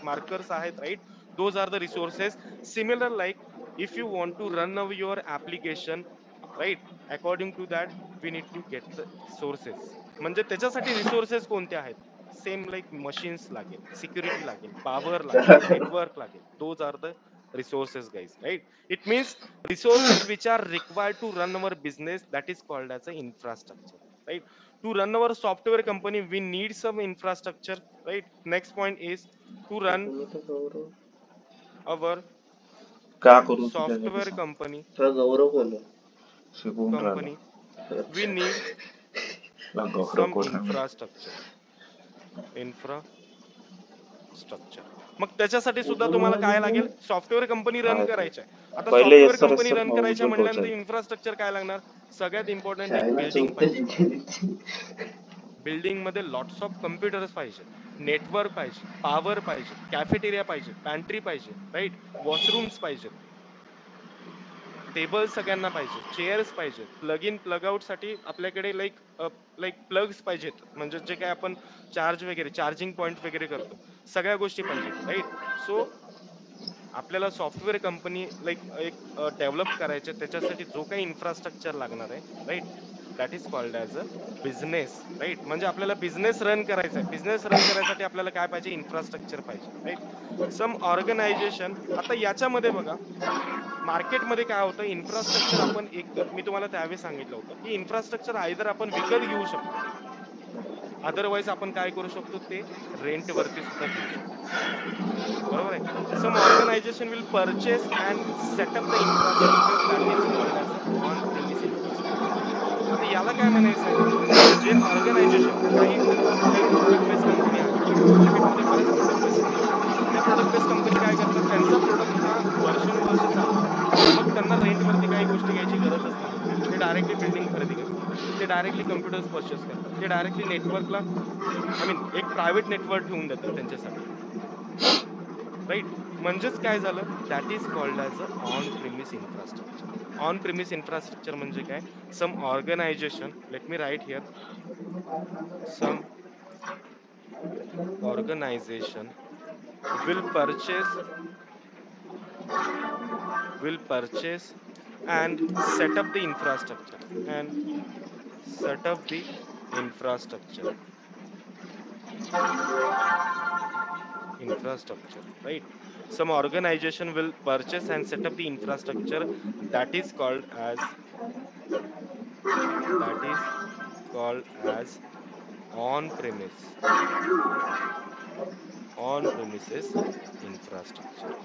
मार्कर्स आहेत, right? Those are the resources. Similar like if you want to run your application, right, according to that we need to get the resources. म्हणजे त्याच्यासाठी resources कोणते आहेत? Same like machines लागेल, security लागेल, power लागेल, network लागेल. Those are the resources, guys, right? It means resources which are required to run our business, that is called as an infrastructure, right? To run our software company we need some infrastructure, right? Next point is to run तुम्ही तर गौरव, our का करू तुझ्यासाठी software सांग. company हा गौरव कोण आहे? शिकवून राहिला. we need ला गौरव some कोण आहे? infrastructure. मग त्याच्यासाठी सुद्धा तुम्हाला काय लागेल, सॉफ्टवेअर कंपनी रन काय ते? करायची आहे. आता पहिले software sir company sir run मग करायच्या उज्ज्वल म्हणल्यानंतर पोचायचं. इन्फ्रास्ट्रक्चर काय लागणार? सगळ्यात इम्पॉर्टंट एक शाळेला बिल्डिंग चौथ्या पाहिजे. जिथे बिल्डिंग मध्ये लॉट्स ऑफ कम्प्युटर्स पाहिजे, नेटवर्क पाहिजे, पॉवर पाहिजे, कॅफेटेरिया पाहिजे, पॅन्ट्री पाहिजे, राईट? वॉशरूम्स पाहिजेत, टेबल सगळ्यांना पाहिजे, चेअर्स पाहिजेत, प्लग इन प्लग आउट साठी आपल्याकडे लाईक लाईक प्लग्स पाहिजेत, म्हणजे जे काय आपण चार्ज वगैरे चार्जिंग पॉइंट वगैरे करतो, सगळ्या गोष्टी पाहिजेत, राईट? सो आपल्याला सॉफ्टवेअर कंपनी लाईक एक डेव्हलप करायचे, त्याच्यासाठी जो काही इन्फ्रास्ट्रक्चर लागणार आहे, right, that is called as a business, right? म्हणजे आपल्याला बिझनेस रन करायचा आहे. बिझनेस रन करायसाठी आपल्याला काय पाहिजे? इन्फ्रास्ट्रक्चर पाहिजे, राईट? सम ऑर्गनायझेशन, आता याच्यामध्ये बघा, मार्केटमध्ये काय होतं, इन्फ्रास्ट्रक्चर आपण एक मी तुम्हाला त्यावेळेस सांगितलं होतं की इन्फ्रास्ट्रक्चर आयदर आपण विकत घेऊ शकतो, अदरवाईज आपण काय करू शकतो, ते रेंट वरती सुद्धा घेऊ शकतो, बरोबर आहे? Some organization will purchase and set up the infrastructure, that is called as a on premise infrastructure. आता याला काय म्हणायचं आहे, जे ऑर्गनायझेशन, काही लाईक प्रोडक्ट बेस्ड कंपनी आहेत, मार्केटमध्ये बऱ्याच प्रोडक्ट बेस्ड कंपनी आहेत. त्या प्रोडक्ट बेस्ड कंपनी काय करतात, त्यांचा प्रोडक्ट हा वर्षानुवर्ष चालतो, मग त्यांना रेंटवरती काही गोष्टी घ्यायची गरजच नाही. ते डायरेक्टली बिल्डिंग खरेदी करतात, ते डायरेक्टली कम्प्युटर्स परचेस करतात, ते डायरेक्टली नेटवर्कला आय मीन एक प्रायव्हेट नेटवर्क ठेवून देतात त्यांच्यासाठी, राईट? म्हणजेच काय झालं, that is called as a on premise infrastructure. On premise infrastructure म्हणजे काय? Some organization, let me write here, some organization will purchase and set up the infrastructure, right? Some organization will purchase and set up the infrastructure, that is called as on premises infrastructure.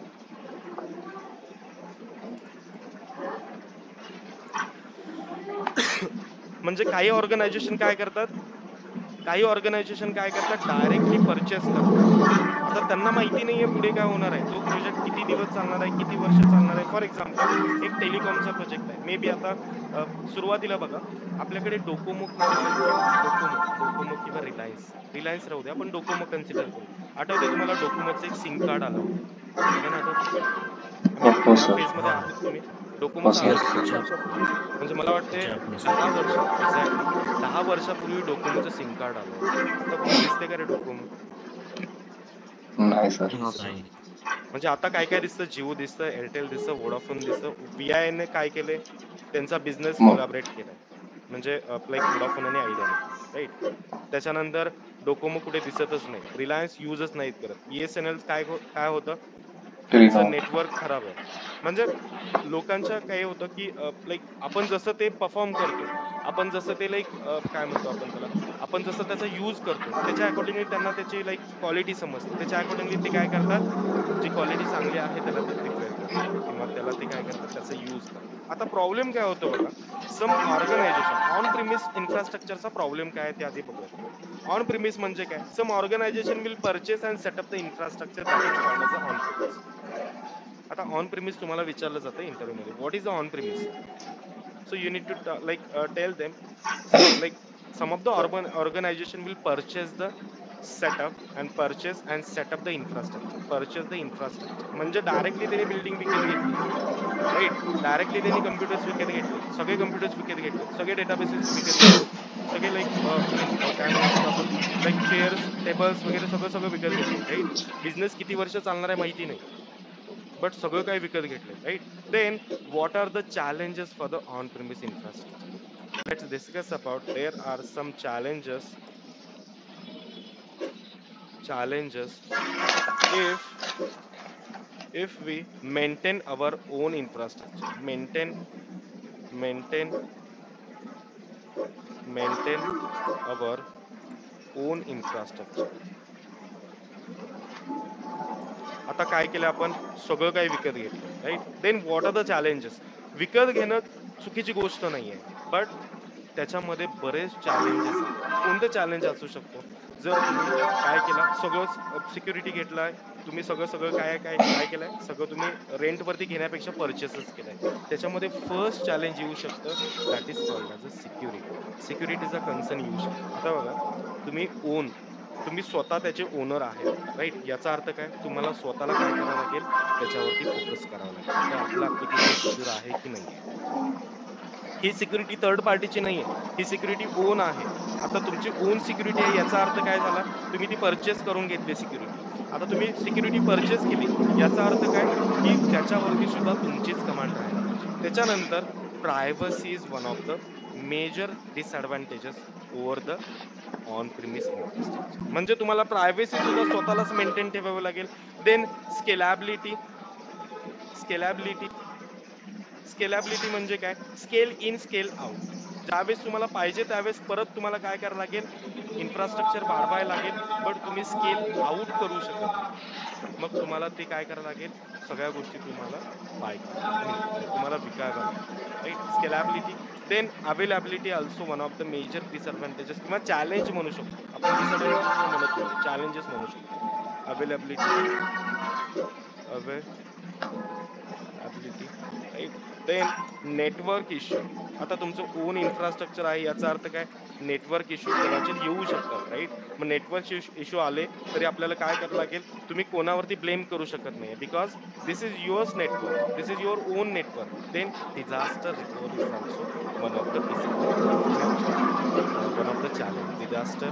म्हणजे काही organisation काय करतात, directly purchase करतात. आता त्यांना माहिती नाहीये पुढे काय होणार आहे, तो प्रोजेक्ट किती दिवस चालणार आहे, किती वर्ष चालणार आहे. फॉर एक्झाम्पल एक टेलिकॉमचा प्रोजेक्ट आहे, मे बी आता सुरुवातीला बघा, आपल्याकडे डोकोमो किंवा रिलायन्स राहू दे, आपण डोकोमो कन्सिडर करू. आठवते तुम्हाला डोकोमोचं एक सिम कार्ड आलं होतं, सगळ्यांना आठवतं? हो या सर. फेज मध्ये आहात तुम्ही? हो डोकोमोचा सर. Yes, आहात sir. तुम्ही? म्हणजे मला वाटते Japanese. 10 वर्ष एक्झॅक्टली 10 वर्षापूर्वी डोकोमोचं सिम कार्ड आलं होतं. आता कुठे दिसते का रे डोकोमो? नाही सर. नाही दिसत आहे. नाही. म्हणजे आता काय काय दिसतं? जिओ दिसतं, एअरटेल दिसतं, वोडाफोन दिसतं. VI ने काय केले? त्यांचा बिझनेस मग कोलॅबरेट केलाय. म्हणजे लाइक वोडाफोन आणि आयडियाने, राइट? त्याच्यानंतर डोकोमो कुठे दिसतच नाही. रिलायन्स युजच नाहीत करत. BSNL काय होतं? टेलिनॉर. त्यांचं नेटवर्क खराब आहे. म्हणजे लोकांच्या काय होतं, की लाइक आपण जसं ते परफॉर्म करतो, आपण जसं ते लाइक काय म्हणतो आपण त्याला, आपण जसं त्याचा यूज करतो, त्याच्या अकॉर्डिंगली त्यांना त्याची लाइक क्वालिटी समजते. त्याच्या अकॉर्डिंगली ते काय करतात, जी क्वालिटी चांगली आहे त्याला ते प्रिफर करतात किंवा त्याला ते काय करतात, त्याचा यूज करतात. आता प्रॉब्लेम काय होतो बघा, सम ऑर्गनायझेशन ऑन प्रिमिस इन्फ्रास्ट्रक्चरचा प्रॉब्लेम काय आहे ते आधी बघूयात आपण. ऑन प्रिमिस म्हणजे काय? Some organization will purchase and set up the infrastructure that is called as a on premise. आता ऑन प्रिमिस तुम्हाला विचारलं जातं इंटरव्ह्यू मध्ये, what is the on premise? So you need to tell them like some of the urban organization will purchase the setup and purchase and set up the infrastructure. Purchase the infrastructure म्हणजे directly त्यांनी building विकत घेतली, right? Directly त्यांनी computers विकत घेतले, सगळे computers विकत घेतले, सगळे डेटाबेसेस विकत घेतले, सगळे लाईक आय मीन काय म्हणू शकतो आपण, लाईक चेअर्स टेबल्स वगैरे सगळं सगळं विकत घेतले, राईट? बिझनेस किती वर्ष चालणार आहे माहिती नाही, बट सगळं काही विकत घेतलंय, right? Then what are the challenges for the on premise infrastructure? Let's discuss about there are some challenges if we maintain our own infrastructure, maintain our own infrastructure. आता काय केलं आपण, सगळं काही विकत घेतलं, right? Then what are the challenges? विकत घेणं चुकीची गोष्ट नाहीये, बट त्याच्यामध्ये बरेच चॅलेंजेस आहेत. कोणते चॅलेंज असू शकतो? जर तुम्ही काय केला, सगळं सिक्युरिटी घेतलाय, तुम्ही सगळं सगळं काय काय काय केलंय, सगळं तुम्ही रेंटवरती घेण्यापेक्षा परचेसच केलाय, त्याच्यामध्ये फर्स्ट चॅलेंज येऊ शकतं, that is called as a security. सिक्युरिटीचा कन्सर्न येऊ शकतो. आता बघा, तुम्ही स्वतः त्याचे ओनर आहेत, राईट? याचा अर्थ काय, तुम्हाला स्वतःला काय करावं लागेल, त्याच्यावरती फोकस करावं लागेल, काय आपलं ऍप्लिकेशन सिक्युअर आहे की नाहीये. ही सिक्युरिटी थर्ड पार्टीची नाहीये, ही सिक्युरिटी ओन आहे. आता तुमची ओन सिक्युरिटी आहे, याचा अर्थ काय झाला, तुम्ही ती परचेस करून घेतली सिक्युरिटी. आता तुम्ही सिक्युरिटी परचेस केली, याचा अर्थ काय, की त्याच्यावरती सुद्धा तुमचीच कमांड राहायला पाहिजे. त्याच्यानंतर privacy is one of the major disadvantages over the on premise infrastructure. म्हणजे तुम्हाला प्रायव्हसी सुद्धा स्वतःलाच मेंटेन ठेवावं लागेल. देन स्केलॅबिलिटी. स्केलॅबिलिटी स्केलॅबिलिटी म्हणजे काय, स्केल इन स्केल आउट. ज्यावेळेस तुम्हाला पाहिजे त्यावेळेस परत तुम्हाला काय करावं लागेल, इन्फ्रास्ट्रक्चर वाढवायला लागेल, बट तुम्ही स्केल आउट करू शकत नाहीये. मग तुम्हाला ते काय करावं लागेल, सगळ्या गोष्टी तुम्हाला बाय करावं लागेल, आय मीन तुम्हाला विकाव्या लागतील, right? Scalability. Then availability also one of the major disadvantages किंवा चॅलेंज म्हणू शकतो आपण, डिसएडव्हान्टेजेस तर म्हणत नाहीये, चॅलेंजेस म्हणू शकतो. Availability, ability, right? Then network issue. आता तुमचं ओन इन्फ्रास्ट्रक्चर आहे, याचा अर्थ काय, नेटवर्क इश्यू कदाचित येऊ शकतात, राईट? मग नेटवर्क इश्यू आले तरी आपल्याला काय करावं लागेल, तुम्ही कोणावरती ब्लेम करू शकत नाही, because this is yours network, this is your own network. Then disaster recovery is also one of the disadvantage, I mean sorry, one of the challenge. Disaster.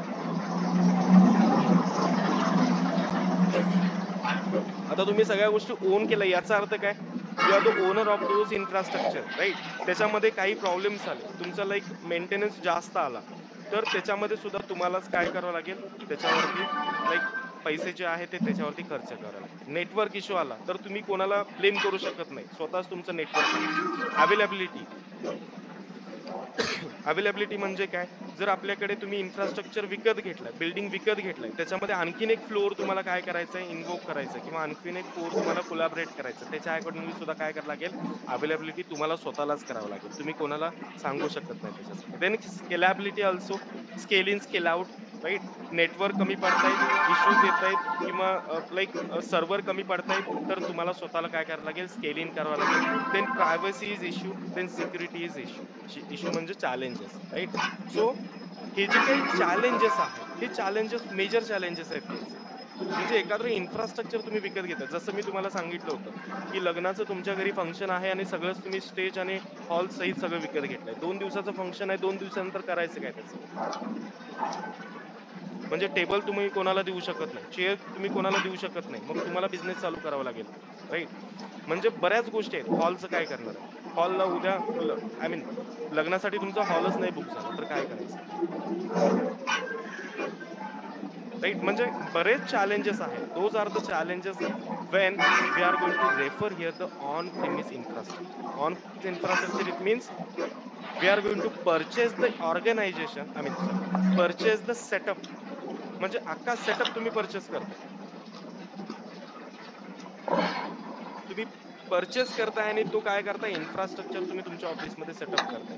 आता तुम्ही सगळ्या गोष्टी ओन केल्या, याचा अर्थ काय, you are the owner of those infrastructure, right? त्याच्यामध्ये काही प्रॉब्लेम्स आले, तुमचा लाईक मेंटेनन्स जास्त आला, तर त्याच्यामध्ये सुद्धा तुम्हालाच काय करावं लागेल, त्याच्यावरती लाईक पैसे जे आहे ते त्याच्यावरती खर्च करावे लागतील. नेटवर्क इश्यू आला तर तुम्ही कोणाला ब्लेम करू शकत नाही, स्वतःच तुमचं नेटवर्क आहे. अवेलेबिलिटी. अवेलेबिलिटी म्हणजे काय, जर आपल्याकडे तुम्ही इन्फ्रास्ट्रक्चर विकत घेतलाय, बिल्डिंग विकत घेतलाय, त्याच्यामध्ये आणखीन एक फ्लोअर तुम्हाला काय करायचं, इन्व्होक करायचं किंवा आणखीन एक फ्लोअर तुम्हाला कोलॅबरेट करायचं, त्याच्या अकॉर्डिंगली सुद्धा काय करावं लागेल, अवेलेबिलिटी तुम्हाला स्वतःलाच करावं लागेल, तुम्ही कोणाला सांगू शकत नाही त्याच्यासाठी. Then scalability also, scale in scale out, right? Network कमी पडतायत, इश्यूज येत आहेत किंवा लाईक सर्व्हर कमी पडतायत, तर तुम्हाला स्वतःला काय करावं लागेल, स्केल इन करावं लागेल. Then privacy is issue, then security is issue. Issue म्हणजे चॅलेंजेस, राईट? सो हे जे काही चॅलेंजेस आहेत, हे चॅलेंजेस मेजर चॅलेंजेस आहेत हेच. म्हणजे एखादं इन्फ्रास्ट्रक्चर तुम्ही विकत घेता. जसं मी तुम्हाला सांगितलं होतं की लग्नाचं तुमच्या घरी फंक्शन आहे आणि सगळंच तुम्ही स्टेज आणि हॉल सहित सगळं विकत घेतलंय. 2 दिवसाचं फंक्शन आहे, 2 दिवसानंतर करायचं काय त्याचं? म्हणजे टेबल तुम्ही कोणाला देऊ शकत नाही, चेअर तुम्ही कोणाला देऊ शकत नाही, मग तुम्हाला बिझनेस चालू करावा लागेल, राईट? म्हणजे बऱ्याच गोष्टी आहेत. हॉलचं काय करणार आहे? हॉलला उद्या आय मीन लग्नासाठी तुमचा हॉलच नाही बुक झाला तर काय करायचं? राईट? म्हणजे बरेच चॅलेंजेस आहेत. Those are the challenges when we are going to refer here the on premise infrastructure. On premise infrastructure, it means we are going to purchase the organization, I mean sorry, purchase the setup. म्हणजे अख्खा setup तुम्ही purchase करताय. तुम्ही purchase करताय आणि तो काय करताय, इन्फ्रास्ट्रक्चर तुम्ही तुमच्या ऑफिसमध्ये सेटअप करताय.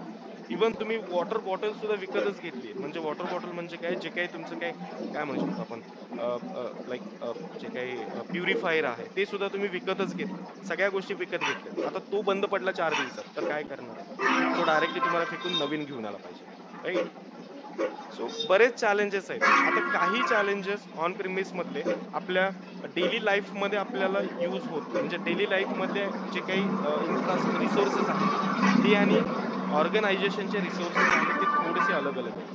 इव्हन तुम्ही वॉटर बॉटल सुद्धा विकतच घेतली. म्हणजे वॉटर बॉटल म्हणजे काय, जे काही तुमचं काय काय म्हणू शकतो आपण, लाईक जे काही प्युरिफायर आहे ते सुद्धा तुम्ही विकतच घेतलं. सगळ्या गोष्टी विकत घेतल्यात. आता तो बंद पडला 4 दिवसात तर काय करणार आहे? तो डायरेक्टली तुम्हाला फेकून नवीन घेऊन आला पाहिजे, राईट? सो बरेच चॅलेंजेस आहेत. आता काही चॅलेंजेस ऑन प्रिमिस मधले आपल्या डेली लाईफ मध्ये आपल्याला यूज होत, म्हणजे डेली लाईफ मधले जे काही रिसोर्सेस आहेत ते आणि ऑर्गनायझेशनचे रिसोर्सेस आहेत ते थोडेसे अलग अलग आहेत.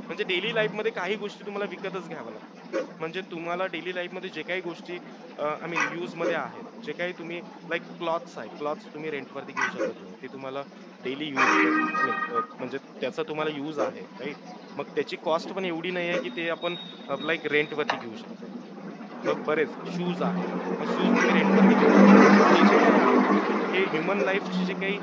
म्हणजे डेली लाईफ मध्ये काही गोष्टी तुम्हाला विकतच घ्याव्या लागतात. म्हणजे तुम्हाला डेली लाईफ मध्ये जे काही गोष्टी आय मीन यूज मध्ये आहेत, जे काही तुम्ही लाईक क्लॉथ्स आहे, क्लॉथ्स तुम्ही रेंटवरती घेऊ शकत नाही. ते तुम्हाला डेली यूज आय मीन म्हणजे त्याचा तुम्हाला यूज आहे, राईट? मग त्याची कॉस्ट पण एवढी नाही आहे की ते आपण लाईक रेंटवरती घेऊ शकतो. मग बरेच शूज आहेत. मग शूज तुम्ही रेंटवरती घेऊ शकता. म्हणजे हे जे काही आहेत, हे ह्युमन लाईफचे जे काही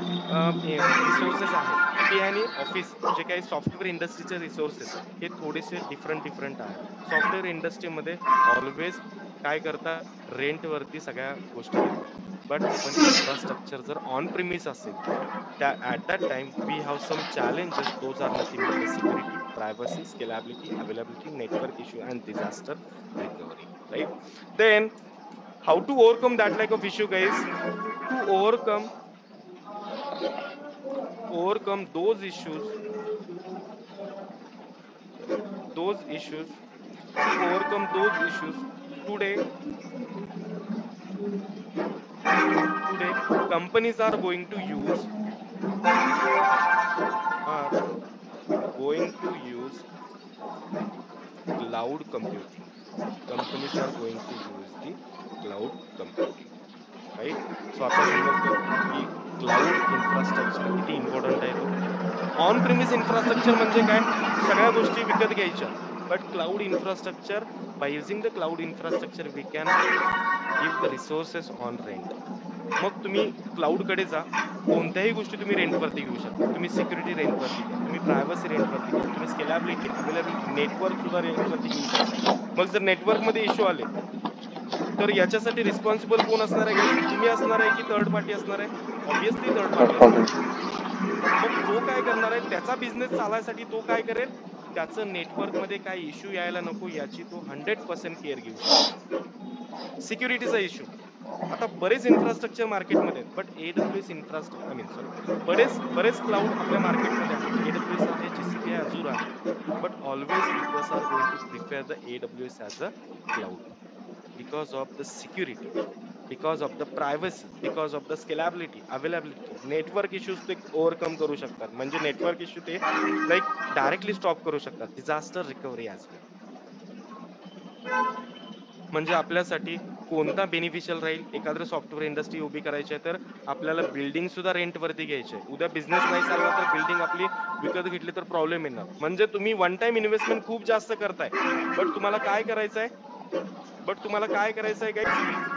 रिसोर्सेस आहेत ते आणि ऑफिस जे काही सॉफ्टवेअर इंडस्ट्रीचे रिसोर्सेस हे थोडेसे डिफरंट आहेत. सॉफ्टवेअर इंडस्ट्रीमध्ये ऑलवेज काय करतात, रेंटवरती सगळ्या गोष्टी देतात. बट पण इन्फ्रास्ट्रक्चर जर ऑन प्रिमिस असेल, त्या at that time we have some challenges. Those are nothing but the security, privacy, scalability, availability, network issue and disaster recovery, right? Then how to overcome that like of issue, guys? To overcome those issues, those issues to overcome those issues, today today companies are going to use cloud computing. Companies are going to use the cloud computing, right? So आता समजलं की cloud infrastructure किती important आहे. तो on premise infrastructure म्हणजे काय, सगळ्या गोष्टी विकत घ्यायच्या. But cloud infrastructure, by using the cloud infrastructure we can give the resources on rent. मग तुम्ही क्लाउड कडे जा, कोणत्याही गोष्टी तुम्ही रेंटवरती घेऊ शकता. तुम्ही सिक्युरिटी रेंटवरती घ्या, तुम्ही प्रायव्हसी रेंटवरती घ्या, तुम्ही स्केलेबिलिटी, अवेलेबिलिटी, नेटवर्क सुद्धा रेंटवरती घेऊ शकता. मग जर नेटवर्क मध्ये इश्यू आले तर याच्यासाठी रिस्पॉन्सिबल कोण असणार आहे, गाईस? तुम्ही असणार आहे की थर्ड पार्टी असणार आहे? ऑब्विसली थर्ड पार्टी थर्ड असणार पार्टी. आहे. मग तो काय करणार आहे, त्याचा बिझनेस चालायसाठी तो काय करेल, त्याचं नेटवर्क मध्ये काय इश्यू यायला नको याची तो 100% केअर घेऊ शकतो. सिक्युरिटीचा इश्यू, आता बरेच इन्फ्रास्ट्रक्चर मार्केटमध्ये आहेत, but AWS infrastructure I mean sorry बरेच बरेच क्लाउड आपल्या मार्केटमध्ये आहेत. एडब्ल्यूएस आहे, जीसीपी आहे, अजूर आहे. But always peoples are going to prefer the AWS as a cloud because of the security, because of the privacy, because of the scalability, availability, network issues ते overcome करू शकतात. म्हणजे network issue ते like directly stop करू शकतात. Disaster recovery as वेल. म्हणजे आपल्यासाठी कोणता बेनिफिशियल राहील, एखादं सॉफ्टवेअर इंडस्ट्री उभी करायची आहे तर आपल्याला बिल्डिंग सुद्धा रेंटवरती घ्यायची आहे. उद्या बिझनेस नाही चालला तर बिल्डिंग आपली विकत घेतली तर प्रॉब्लेम येणार. म्हणजे तुम्ही वन टाइम इन्व्हेस्टमेंट खूप जास्त करताय. बट तुम्हाला काय करायचंय, गाईज,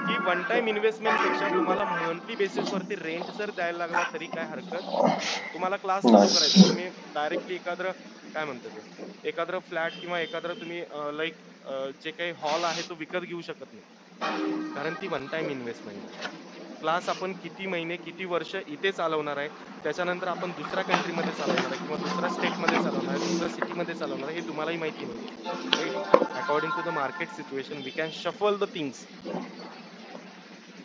की वन टाइम इन्व्हेस्टमेंट पेक्षा तुम्हाला मंथली बेसिसवरती रेंट जर द्यायला लागला तरी काय हरकत नाहीये. तुम्हाला क्लास चालू करायचा, नाही. तुम्ही डायरेक्टली एखादं काय म्हणतो ते, एखादं फ्लॅट किंवा एखादं तुम्ही लाईक जे काही हॉल आहे तो विकत घेऊ शकत नाही. कारण ती वन टाइम इन्व्हेस्टमेंट आहे. क्लास आपण किती महिने, किती वर्ष इथे चालवणार आहे, त्याच्यानंतर आपण दुसऱ्या कंट्रीमध्ये चालवणार आहे किंवा दुसऱ्या स्टेटमध्ये चालवणार आहे, दुसऱ्या सिटीमध्ये चालवणार आहे, हे तुम्हालाही माहिती नाहीये, right? According to the market situation we can shuffle the things.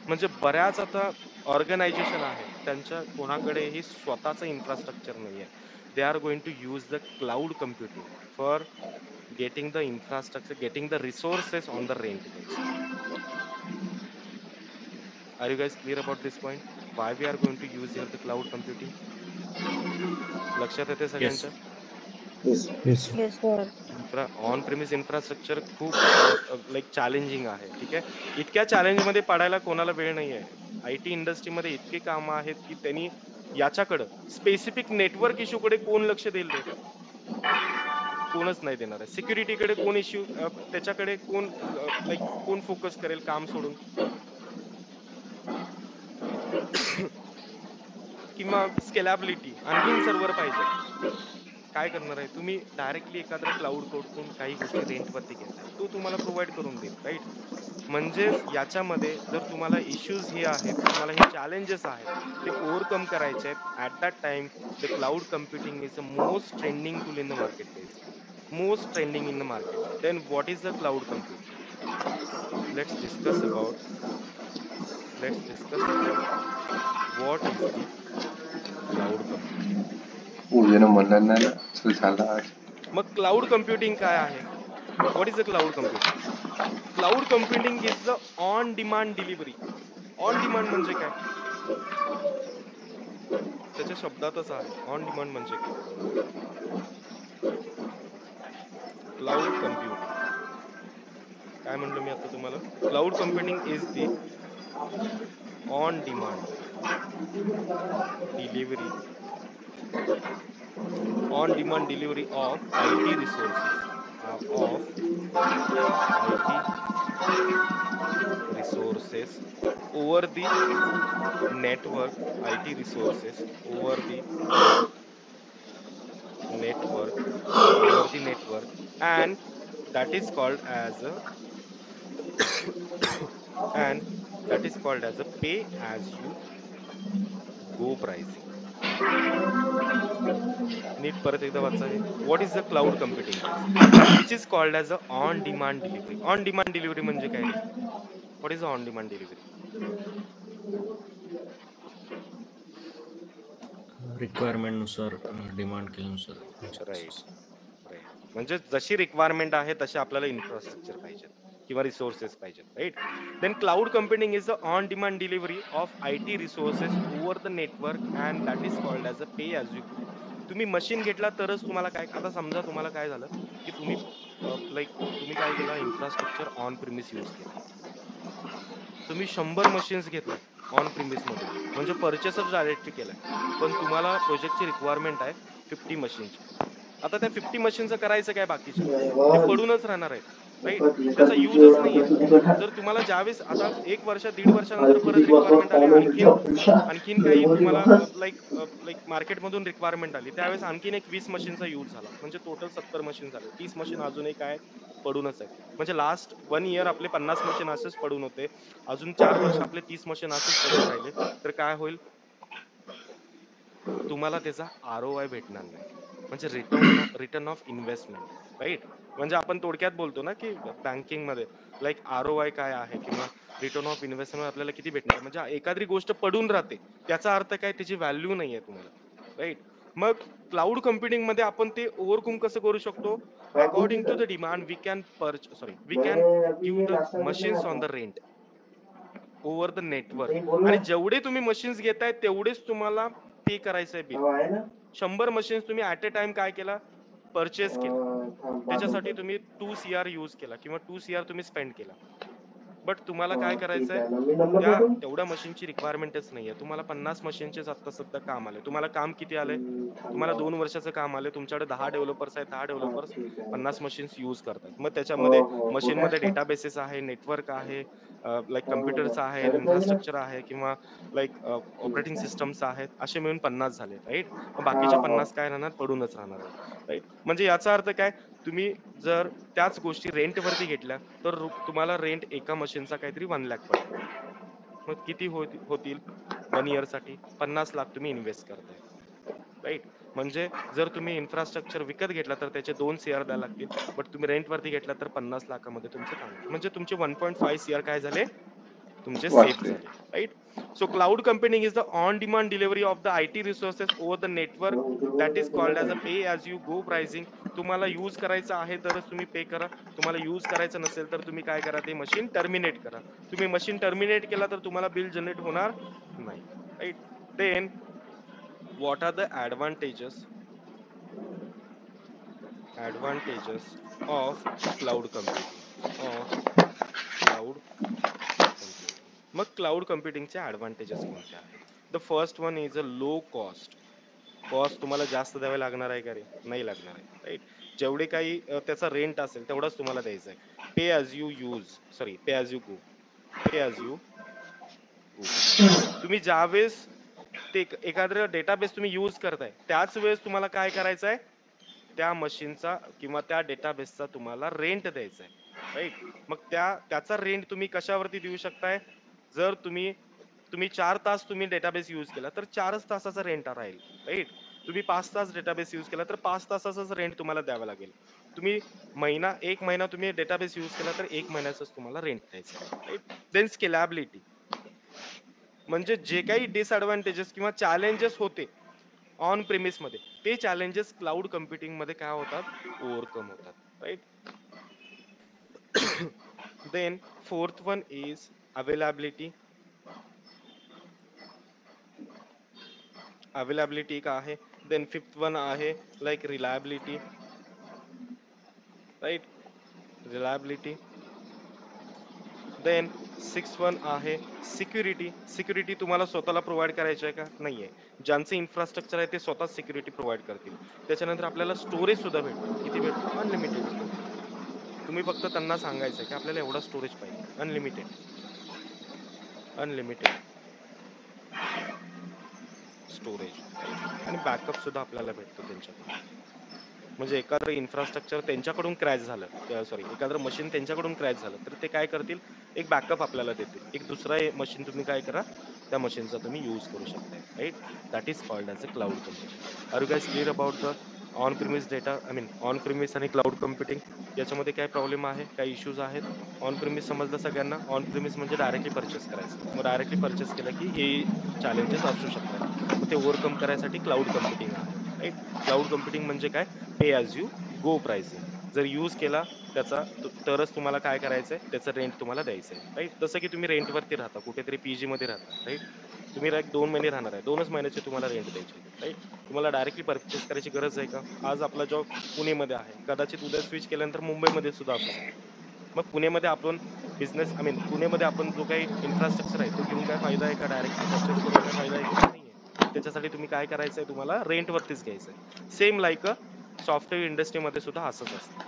म्हणजे बऱ्याच आता ऑर्गनायझेशन आहेत, त्यांच्या कोणाकडेही स्वतःचं इन्फ्रास्ट्रक्चर नाहीये. they are going to use the cloud computing for getting the infrastructure, getting the resources on the rent, guys. Are you guys clear about this point? Why we are going to use here the cloud computing? लक्षात येते Yes. सगळ्यांच्या? Yes. Yes. Yes, sir. On premise infrastructure खूप like challenging आहे. ठीक आहे, इतक्या challenge मध्ये पडायला कोणाला वेळ नाही आहे. IT इंडस्ट्रीमध्ये इतके कामं आहेत की त्यांनी याच्याकडं स्पेसिफिक नेटवर्क इश्यूकडे कोण लक्ष देईल रे? कोणच नाही देणार आहे. सिक्युरिटीकडे कोण इश्यू त्याच्याकडे कोण लाईक कोण फोकस करेल काम सोडून? किंवा स्केलेबिलिटी आणखीन सर्व्हर पाहिजे. काय करणार आहे तुम्ही? डायरेक्टली एखाद्या क्लाउड कडून काही गोष्टी रेंटवरती घेताय, तो तुम्हाला प्रोव्हाइड करून देईल, राईट? म्हणजेच याच्यामध्ये जर तुम्हाला इश्यूज हे आहेत, तुम्हाला हे चॅलेंजेस आहेत, ते ओव्हरकम करायचे आहेत, at that time the cloud computing is a most trending tool in the market place. Most trending in the market. Then what is the cloud computing? Let's discuss about what is the cloud computing. उद्यानं म्हणलं नाही ना चल झाला आज. मग cloud computing काय आहे? What is the cloud computing? Cloud computing is the on demand delivery. On demand म्हणजे काय? त्याच्या शब्दातच आहे. ऑन डिमांड म्हणजे काय? क्लाउड कम्प्युटिंग काय म्हणलं मी आता तुम्हाला? Cloud computing is the on demand delivery of IT resources over the network. IT resources over the network, and that is called as a pay as you go pricing. नीट परत एकदा वाचा आहे. What is the cloud computing which is called as a on demand delivery. On demand delivery म्हणजे काय रे? What is on demand delivery? Requirement नुसार demand केल्यानुसार. राईट. म्हणजे जशी रिक्वायरमेंट आहे तसे आपल्याला इन्फ्रास्ट्रक्चर पाहिजे किंवा रिसोर्सेस पाहिजेत, right? Then cloud computing is the on demand delivery of IT resources over the network, and that is called as a pay as you go. तुम्ही मशीन घेतला तरच तुम्हाला काय, आता समजा तुम्हाला काय झालं की तुम्ही तुम्ही काय केलं, इन्फ्रास्ट्रक्चर ऑन प्रिमिस यूज केला. तुम्ही 100 मशीन्स घेतलाय ऑन प्रिमिस मधून, म्हणजे परचेसच डायरेक्टली केलाय, पण तुम्हाला प्रोजेक्टची रिक्वायरमेंट आहे 50 मशीनची. आता त्या 50 मशीनचं करायचं काय? बाकीच्या ते पडूनच राहणार आहेत, राईट? त्याचा युजच नाहीये. जर तुम्हाला ज्यावेळेस आता 1 वर्ष 1.5 वर्षानंतर परत रिक्वायरमेंट आली, आणखीन काही तुम्हाला लाईक मार्केटमधून रिक्वायरमेंट आली, त्यावेळेस आणखीन एक 20 मशीनचा यूज झाला, म्हणजे टोटल 70 मशीन झाले. 30 मशीन अजूनही काय पडूनच आहेत. म्हणजे लास्ट 1 इयर आपले 50 मशीन असेच पडून होते, अजून 4 वर्ष आपले 30 मशीन असेच पडून राहिले, तर काय होईल? तुम्हाला त्याचा ROI भेटणार नाही, म्हणजे रिटर्न ऑफ इन्व्हेस्टमेंट, राईट? म्हणजे आपण थोडक्यात बोलतो ना की बँकिंग मध्ये लाईक ROI काय आहे किंवा रिटर्न ऑफ इन्व्हेस्टमेंट आपल्याला किती भेटणार. म्हणजे एखादी गोष्ट पडून राहते त्याचा अर्थ काय, त्याची व्हॅल्यू नाहीये तुम्हाला, राईट? मग क्लाउड कम्प्युटिंग मध्ये आपण ते ओव्हरकम कसं करू शकतो? According to the demand we can give the machines on the rent over the network, आणि जेवढे तुम्ही मशीन्स घेताय तेवढेच तुम्हाला पे करायचंय बिल. 100 मशीन्स तुम्ही ऍट अ टाइम काय केला, परचेस केला, त्याच्यासाठी तुम्ही 2 CR यूज केला किंवा 2 CR तुम्ही स्पेंड केला, बट तुम्हाला काय करायचंय, तेवढ्या मशीनची रिक्वायरमेंटच नाहीये. तुम्हाला 50 मशीनचेच आता सध्या काम आले. तुम्हाला काम किती आले? तुम्हाला 2 वर्षाचं काम आले. तुमच्याकडे 10 डेव्हलपर्स आहेत, 10 डेव्हलपर्स 50 मशीन्स यूज करतात. मग त्याच्यामध्ये मशीनमध्ये डेटाबेसेस आहे, नेटवर्क आहे, लाईक कम्प्युटर्स आहे, इन्फ्रास्ट्रक्चर आहे, किंवा लाईक ऑपरेटिंग सिस्टम्स आहेत, असे मिळून 50 झाले, राईट? मग बाकीचे 50 काय राहणार, पडूनच राहणार आहेत, राईट? म्हणजे याचा अर्थ काय, तुम्ही जर त्याच गोष्टी रेंटवरती घेतल्या तर तुम्हाला रेंट एका मशीनचा काहीतरी 1 लाख पडेल. मग किती होतील 1 इयर साठी? 50 लाख तुम्ही इन्व्हेस्ट करताय, राईट? म्हणजे जर तुम्ही इन्फ्रास्ट्रक्चर विकत घेतला तर त्याचे 2 CR द्यायला लागतील, बट तुम्ही रेंटवरती घेतला तर 50 लाखामध्ये तुमचं काम होईल. म्हणजे तुमचे 1.5 CR काय झाले, तुमचे सेफ वाचले. झाले, right. So cloud computing is the on demand delivery of the IT resources over the network that is called as a pay as you go pricing. तुम्हाला यूज करायचं आहे तरच तुम्ही पे करा, तुम्हाला यूज करायचं नसेल तर तुम्ही काय करा, ते मशीन टर्मिनेट करा. तुम्ही मशीन टर्मिनेट केला तर तुम्हाला बिल जनरेट होणार नाही, right. Then what are the advantages of cloud computing. मग क्लाउड कम्प्युटिंगचे ऍडव्हान्टेजेस कोणते आहेत? The first one is a low cost. Cost तुम्हाला जास्त द्यावे लागणार आहे का रे? नाही लागणार आहे, राईट. जेवढे काही त्याचा रेंट असेल तेवढाच तुम्हाला द्यायचा आहे. Pay as you use, sorry, pay as you go. Pay as you go. तुम्ही ज्यावेळेस ते एखादा डेटाबेस तुम्ही यूज करताय त्याच वेळेस तुम्हाला काय करायचं आहे, त्या मशीनचा किंवा त्या डेटाबेसचा तुम्हाला रेंट द्यायचा आहे, राईट. मग त्याचा रेंट तुम्ही कशावरती देऊ शकताय? जर तुम्ही 4 तास तुम्ही डेटाबेस यूज केला तर 4च तासाचा रेंट राहील, राईट. तुम्ही 5 तास डेटाबेस यूज केला तर 5 तासाचाच रेंट तुम्हाला द्यावा लागेल. तुम्ही एक महिना तुम्ही डेटाबेस यूज केला तर 1 महिन्याचाच तुम्हाला रेंट द्यायचा आहे, राईट. देन स्केलेबिलिटी, म्हणजे जे काही डिसएडव्हान्टेजेस किंवा चॅलेंजेस होते ऑन प्रेमिस मध्ये, ते चॅलेंजेस क्लाउड कम्प्युटिंग मध्ये काय होतात, ओव्हरकम होतात, right. Then fourth one is availability. Availability का आहे. देन फिफ्थ वन आहे like reliability, right, reliability. Then six one आहे सिक्युरिटी. सिक्युरिटी तुम्हाला स्वतःला प्रोव्हाइड करायची आहे का? नाहीये. ज्यांचं इन्फ्रास्ट्रक्चर आहे ते स्वतः सिक्युरिटी प्रोव्हाइड करतील. त्याच्यानंतर आपल्याला स्टोरेज सुद्धा भेटतो. किती भेटतो? Unlimited storage. तुम्ही फक्त त्यांना सांगायचं की आपल्याला एवढा स्टोरेज पाहिजे, अनलिमिटेड, अनलिमिटेड स्टोरेज, राईट. आणि बॅकअप सुद्धा आपल्याला भेटतो त्यांच्याकडून. म्हणजे एखादं इन्फ्रास्ट्रक्चर त्यांच्याकडून क्रॅश झालं, सॉरी, एखादं मशीन त्यांच्याकडून क्रॅश झालं तर ते काय करतील, एक बॅकअप आपल्याला देतील. एक दुसरा मशीन तुम्ही काय करा, त्या मशीनचा तुम्ही यूज करू शकताय, right. That is called as a cloud computing. Are you guys clear about the on premise data, I mean on premise आणि क्लाउड कम्प्युटिंग? याच्यामध्ये काय प्रॉब्लेम आहे, काय इश्यूज आहेत? ऑन प्रिमिस समजलं सगळ्यांना? ऑन प्रिमिस म्हणजे डायरेक्टली परचेस करायचं. मग डायरेक्टली परचेस केलं की हे चॅलेंजेस असू शकतात. मग ते ओव्हरकम करायसाठी क्लाउड कम्प्युटिंग आहे, राईट. क्लाउड कम्प्युटिंग म्हणजे काय? पे ॲज यू गो प्राइसिंग. जर यूज केला त्याचा तरच तुम्हाला काय करायचंय, त्याचं रेंट तुम्हाला द्यायचंय, राईट. जसं की तुम्ही रेंटवरती राहता, कुठेतरी पीजी मध्ये राहता, राईट. तुम्ही 2 महिने राहणार आहे, 2च महिन्याचे तुम्हाला रेंट द्यायचे, राईट. तुम्हाला डायरेक्टली परचेस करायची गरज आहे का? आज आपला जॉब पुणेमध्ये आहे, कदाचित उद्या स्विच केल्यानंतर मुंबईमध्ये सुद्धा असू शकतो. मग पुणेमध्ये आपण बिझनेस, आय मीन पुणेमध्ये आपण जो काही इन्फ्रास्ट्रक्चर आहे तो घेऊन काय फायदा आहे का? डायरेक्टली परचेस करून काय फायदा आहे का? नाहीये. त्याच्यासाठी तुम्ही काय करायचंय, तुम्हाला रेंटवरतीच घ्यायचंय. सेम लाईक अ सॉफ्टवेअर इंडस्ट्रीमध्ये सुद्धा असंच असतं.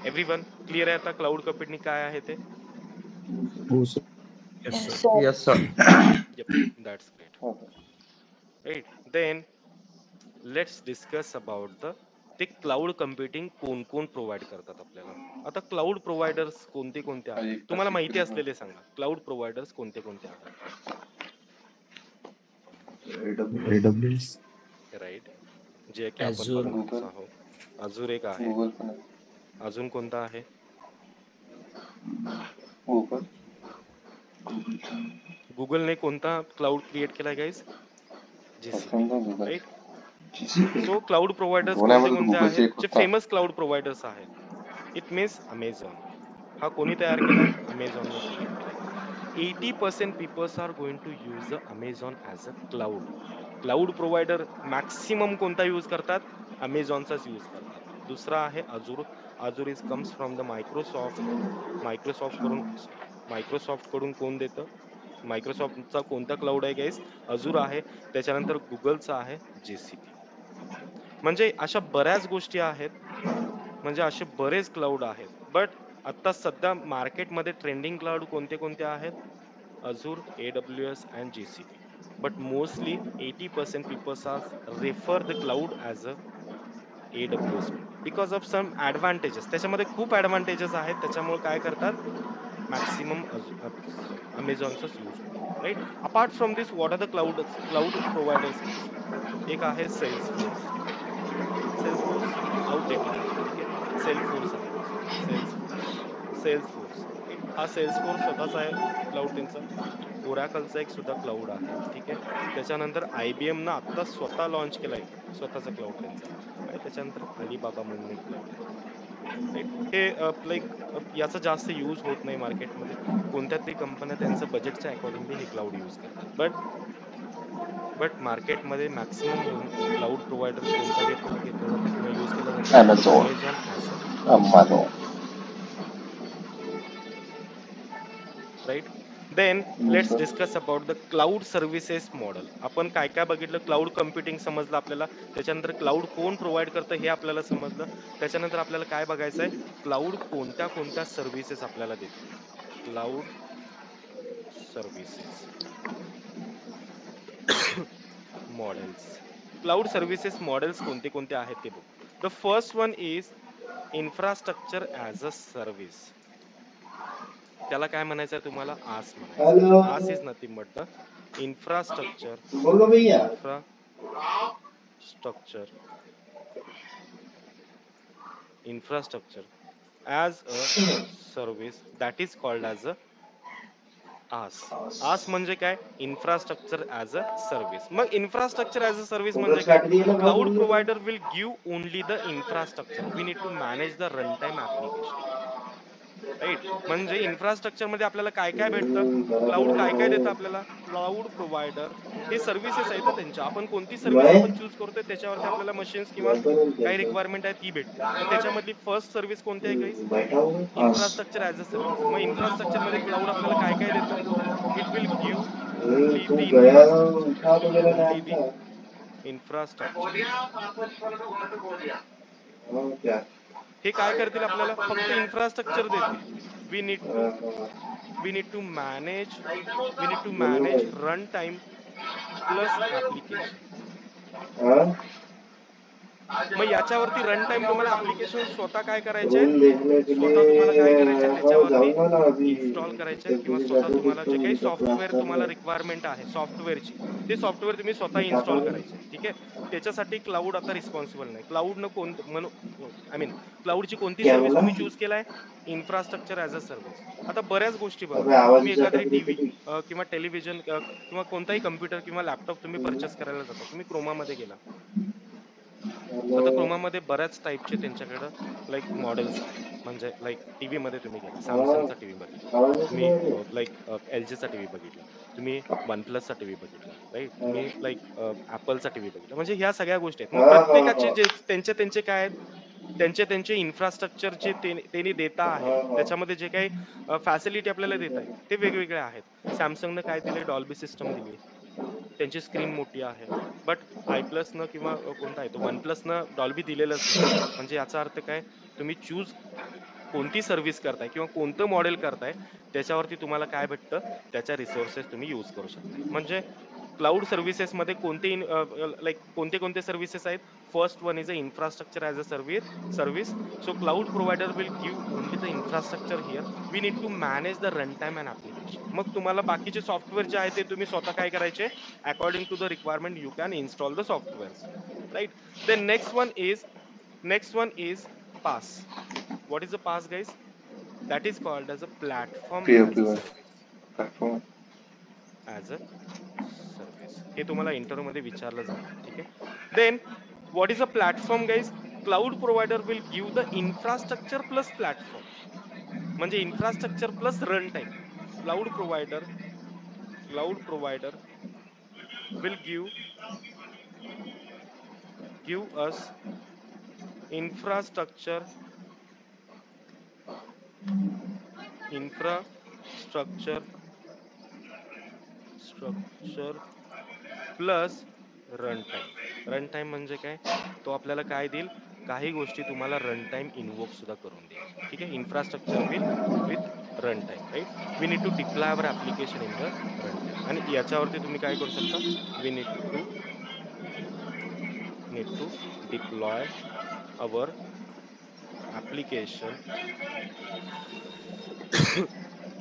एव्हरीवन क्लिअर आहे आता क्लाउड कम्प्युटिंग काय आहे ते? हो sir. Yes Yes, sir. sir. Yes sir. Yep, that's great. Right. Then let's discuss about ते क्लाउड कम्प्युटिंग कोण कोण प्रोव्हाइड करतात आपल्याला. आता क्लाउड प्रोव्हायडर्स कोणते कोणते आहेत तुम्हाला माहिती असलेले सांगा. क्लाउड प्रोव्हायडर्स कोणते कोणते आहेत? AWS, राईट, जे की आपण Azure, बघतच आहोत. अजून एक आहे, गुगल पण आहे. अजून कोणता आहे? गुगल. गुगलने कोणता क्लाउड क्रिएट केलाय गाईज? समजा GCP, Google. Right. So cloud providers कोणते दोन्हीमध्ये कोणते गुगलचे आहेत? एक जे होता. फेमस क्लाउड प्रोव्हायडर्स आहेत. It means Amazon. हा कोणी तयार केलाय? अमेझॉनने क्रिएट केलाय. 80% peoples are going to use the Amazon as a cloud. Cloud provider maximum कोणता यूज करतात? अमेझॉनचाच यूज करतात. दुसरा आहे Azure. Azure is comes from the Microsoft. Microsoft कडून कोण देतं? मायक्रोसॉफ्टचा कोणता क्लाउड आहे गाईस? अजूर आहे. त्याच्यानंतर गुगलचा आहे GCP. म्हणजे अशा बऱ्याच गोष्टी आहेत, म्हणजे असे बरेच क्लाउड आहेत. बट आता सध्या मार्केटमध्ये ट्रेंडिंग क्लाउड कोणते कोणते आहेत? Azure, AWS and GCP. But mostly 80% peoples are refer the cloud as a AWS only because of some advantages. त्याच्यामध्ये खूप ॲडव्हान्टेजेस आहेत, त्याच्यामुळे काय करतात, मॅक्सिमम अमेझॉनचाच यूज होतो, right. Apart from this what are the cloud providers means? एक आहे सेल्सफोर्स. सेल्सफोर्स आउटडेटेड आहे, ठीक आहे. सेल्सफोर्स आहे, सॉरी, सेल्सफोर्स. सेल्सफोर्स. हा सेल्सफोर्स स्वतःचा आहे क्लाउड त्यांचा. ओरॅकलचा एक सुद्धा क्लाउड आहे. ठीक आहे. त्याच्यानंतर IBM ना आता स्वतः लॉन्च केलाय स्वतःचा क्लाउड त्यांचा. आणि त्याच्यानंतर अलिबाबा म्हणून एक क्लाउड आहे. राईट. हे लाईक याचा जास्त यूज होत नाही मार्केटमध्ये. कोणत्या तरी कंपन्या त्यांचं बजेटच्या अकॉर्डिंगली हे क्लाउड यूज करतात. बट मार्केटमध्ये मॅक्सिमम क्लाउड प्रोव्हायडर कोणता घेतला जातो किंवा यूज केला जातो? Amazon, Amazon, Azure, Amazon. Right. Then let's sir. Discuss about the cloud services model. आपण काय काय बघितलं? क्लाउड कम्प्युटिंग समजलं आपल्याला. त्याच्यानंतर क्लाउड कोण प्रोव्हाइड करतं हे आपल्याला समजलं. त्याच्यानंतर आपल्याला काय बघायचं आहे? क्लाउड कोणत्या कोणत्या सर्व्हिसेस आपल्याला देतो? Cloud services models. Cloud services models कोणते कोणते आहेत ते बघू. The first one is infrastructure as a service. त्याला काय म्हणायचं आहे तुम्हाला? आस म्हणायचं. हेलो आस is nothing but the infrastructure बोलो भैया infrastructure as a service that is called as a आस म्हणजे काय? Infrastructure as a service. मग इन्फ्रास्ट्रक्चर ॲज अ सर्व्हिस म्हणजे काय? Cloud provider will give only the infrastructure. We need to manage the run time application. Right. म्हणजे infrastructure मध्ये आपल्याला काय काय भेटतं? क्लाउड काय काय देतं आपल्याला? क्लाउड प्रोव्हायडर हे सर्व्हिसेस आहेत त्यांच्या. आपण कोणती सर्व्हिस आपण चूज करतोय त्याच्यावरती आपल्याला मशीन्स किंवा काही रिक्वायरमेंट आहे ती भेटते. मग त्याच्यामधली फर्स्ट सर्व्हिस कोणती आहे गाईस? बैठा हूँ इन्फ्रास्ट्रक्चर ॲज अ सर्व्हिस. मग इन्फ्रास्ट्रक्चर मध्ये क्लाउड आपल्याला काय काय देतं? It will give only the तू गया इन्फ्रास्ट्रक्चर. उठा तो मेरा ओनली नाम द था इन्फ्रास्ट्रक्चर. हाँ क्या हे काय करतील? आपल्याला फक्त इन्फ्रास्ट्रक्चर देतील. वी नीड टू बोलो manage भाई run time plus application. हाँ मग याच्यावरती रन टाइम तुम्हाला ऍप्लिकेशन स्वतः काय करायचे आहेत? रूम देखने के स्वतः तुम्हाला काय करायचे? लिए हाँ त्याच्यावरती जाऊंगा ना अभी इन्स्टॉल करायचे आहेत किंवा क्योंकि स्वतः सर्टिफिकेट तुम्हाला जे तो काही उनका सॉफ्टवेअर क्लास तुम्हाला रिक्वायरमेंट आहे सॉफ्टवेअरची, ते सॉफ्टवेअर तुम्ही स्वतः इन्स्टॉल करायचे. ठीक आहे. त्याच्यासाठी क्लाउड आता रिस्पॉन्सिबल नाही. क्लाउड न कोण आय मीन क्लाउडची कोणती क्या सर्व्हिस बोला तुम्ही चूज केलाय? Infrastructure as a service. आता बऱ्याच गोष्टी बघा. अबे आवाज तुम्ही ही जाता एखादी कधी टीव्ही कधी किंवा टेलिव्हिजन किंवा कोणताही कम्प्युटर किंवा लॅपटॉप तुम्ही परचेस करायला जाता. तुम्ही क्रोमामध्ये गेला. आता क्रोमामध्ये बऱ्याच टाईपचे त्यांच्याकडं लाईक मॉडेल्स आहेत. म्हणजे लाईक टीव्ही मध्ये तुम्ही गेला, सॅमसंगचा टीव्ही बघितला, आवाज नहीं तुम्ही सुनाई दे लाईक LGचा टीव्ही बघितला, तुम्ही OnePlusचा टीव्ही बघितला, राईट. तुम्ही लाईक ऍपलचा टीव्ही बघितला. म्हणजे ह्या सगळ्या गोष्टी आहेत. मग हाँ हाँ प्रत्येकाचे हाँ जे त्यांचे काय आहेत? त्यांचे इन्फ्रास्ट्रक्चर जे त्यांनी देता आहेत हाँ हाँ त्याच्यामध्ये जे काही फॅसिलिटी आपल्याला देत आहेत ते वेगवेगळे आहेत. सॅमसंगनं काय दिले? डॉल्बी सिस्टम दिली. त्यांची स्क्रीन मोठी आहे. बट iPlusनं किंवा कोणता आहे तो OnePlusनं डॉल्बी दिलेलंच नाही. म्हणजे याचा अर्थ काय? तुम्ही चूज कोणती सर्व्हिस करताय किंवा कोणतं मॉडेल करताय त्याच्यावरती तुम्हाला काय भेटतं? त्याच्या रिसोर्सेस तुम्ही यूज करू शकताय. म्हणजे क्लाउड सर्व्हिसेस मध्ये कोणते लाईक कोणते कोणते सर्व्हिसेस आहेत? First one is a infrastructure as a service. So cloud provider will give only the infrastructure here. We need to manage the run time and application. मग तुम्हाला बाकीचे सॉफ्टवेअर जे आहे ते तुम्ही स्वतः काय करायचे? According to the requirement you can install the software. Right. Then next one is PaaS. What is a PaaS, guys? That is called as a platform Peer as a peer service. platform. As a service. हे तुम्हाला interview मध्ये विचारलं जातं. ठीक आहे. Then what is a platform, guys? Cloud provider will give the infrastructure plus platform. म्हणजे infrastructure plus run time. Cloud provider will give us infrastructure plus run time. Run time म्हणजे काय? तो आपल्याला काय देईल? काही गोष्टी तुम्हाला रन टाइम इन्वोक सुद्धा करून देईल. ठीक आहे. Infrastructure with run time, right. We need to deploy our application in the run time. आणि याच्यावरती तुम्ही काय करू शकता? We need to deploy our application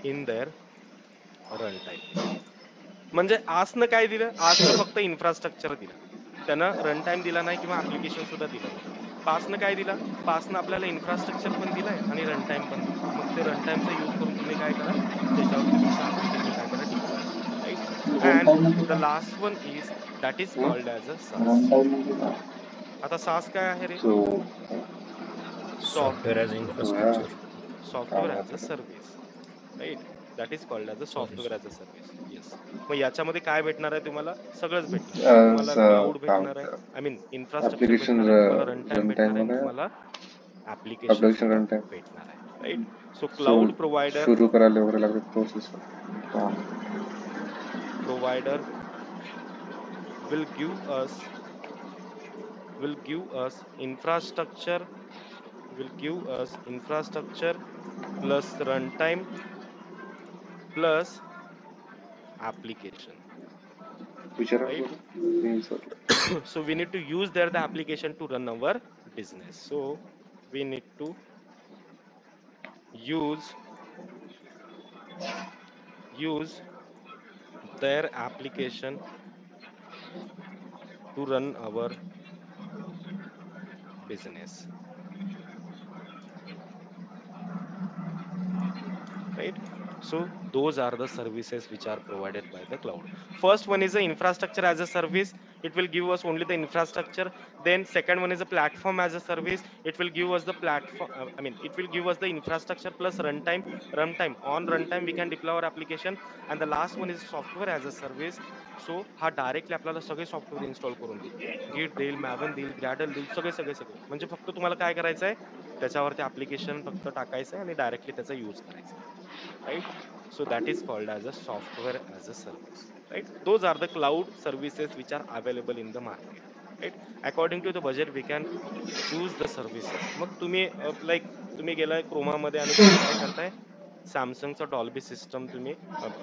in their run time. म्हणजे आसनं काय दिलं? आसनं फक्त इन्फ्रास्ट्रक्चर दिलं. त्यानं रन टाइम दिला नाही किंवा ऍप्लिकेशन सुद्धा दिलं नाही. पासनं काय दिला? पासनं आपल्याला इन्फ्रास्ट्रक्चर पण दिलाय आणि रन टाइम पण दिला. मग ते रन टाइमचा यूज करून तुम्ही काय करा, त्याच्यावरती तुमचं ऍप्लिकेशन काय करा, डिप्लॉय करा, right. And the last one is that is called as a SaaS. आता सास काय आहे रे? Software as infrastructure. Software as a service, right. That is called as a Sorry, software sir. As a service. Yes. मग याच्यामध्ये काय भेटणार आहे तुम्हाला? सगळंच भेटणार आहे तुम्हाला. क्लाउड भेटणार आहे, आय मीन इन्फ्रास्ट्रक्चर भेटणार आहे तुम्हाला, रन टाइम भेटणार आहे, आणि तुम्हाला ऍप्लिकेशन सुद्धा भेटणार आहे, right. So cloud provider will give us infrastructure, plus runtime plus application, right? So we need to use there the application to run our business. So we need to use their application to run our business, right? So those are the services which are provided by the cloud. First one is the infrastructure as a service. It will give us only the infrastructure. Then second one is a platform as a service. It will give us the platform, it will give us the infrastructure plus runtime. On runtime we can deploy our application. And the last one is software as a service. So हा directly आपल्याला सगळे software install करून देईल. गिट देईल, मॅवन देईल, ग्रॅडल देईल, सगळे सगळे सगळे. म्हणजे फक्त तुम्हाला काय करायचं आहे, त्याच्यावरती ऍप्लिकेशन फक्त टाकायचं आहे आणि डायरेक्टली त्याचा यूज करायचा आहे, right? So that is called as a software as a service, right? Those are the cloud services which are available in the market, right? According to the budget we can choose the services. मग तुम्ही like तुम्ही गेलाय Croma मध्ये आणि तुम्ही काय करताय, सॅमसंगचा डॉल्बी सिस्टम तुम्ही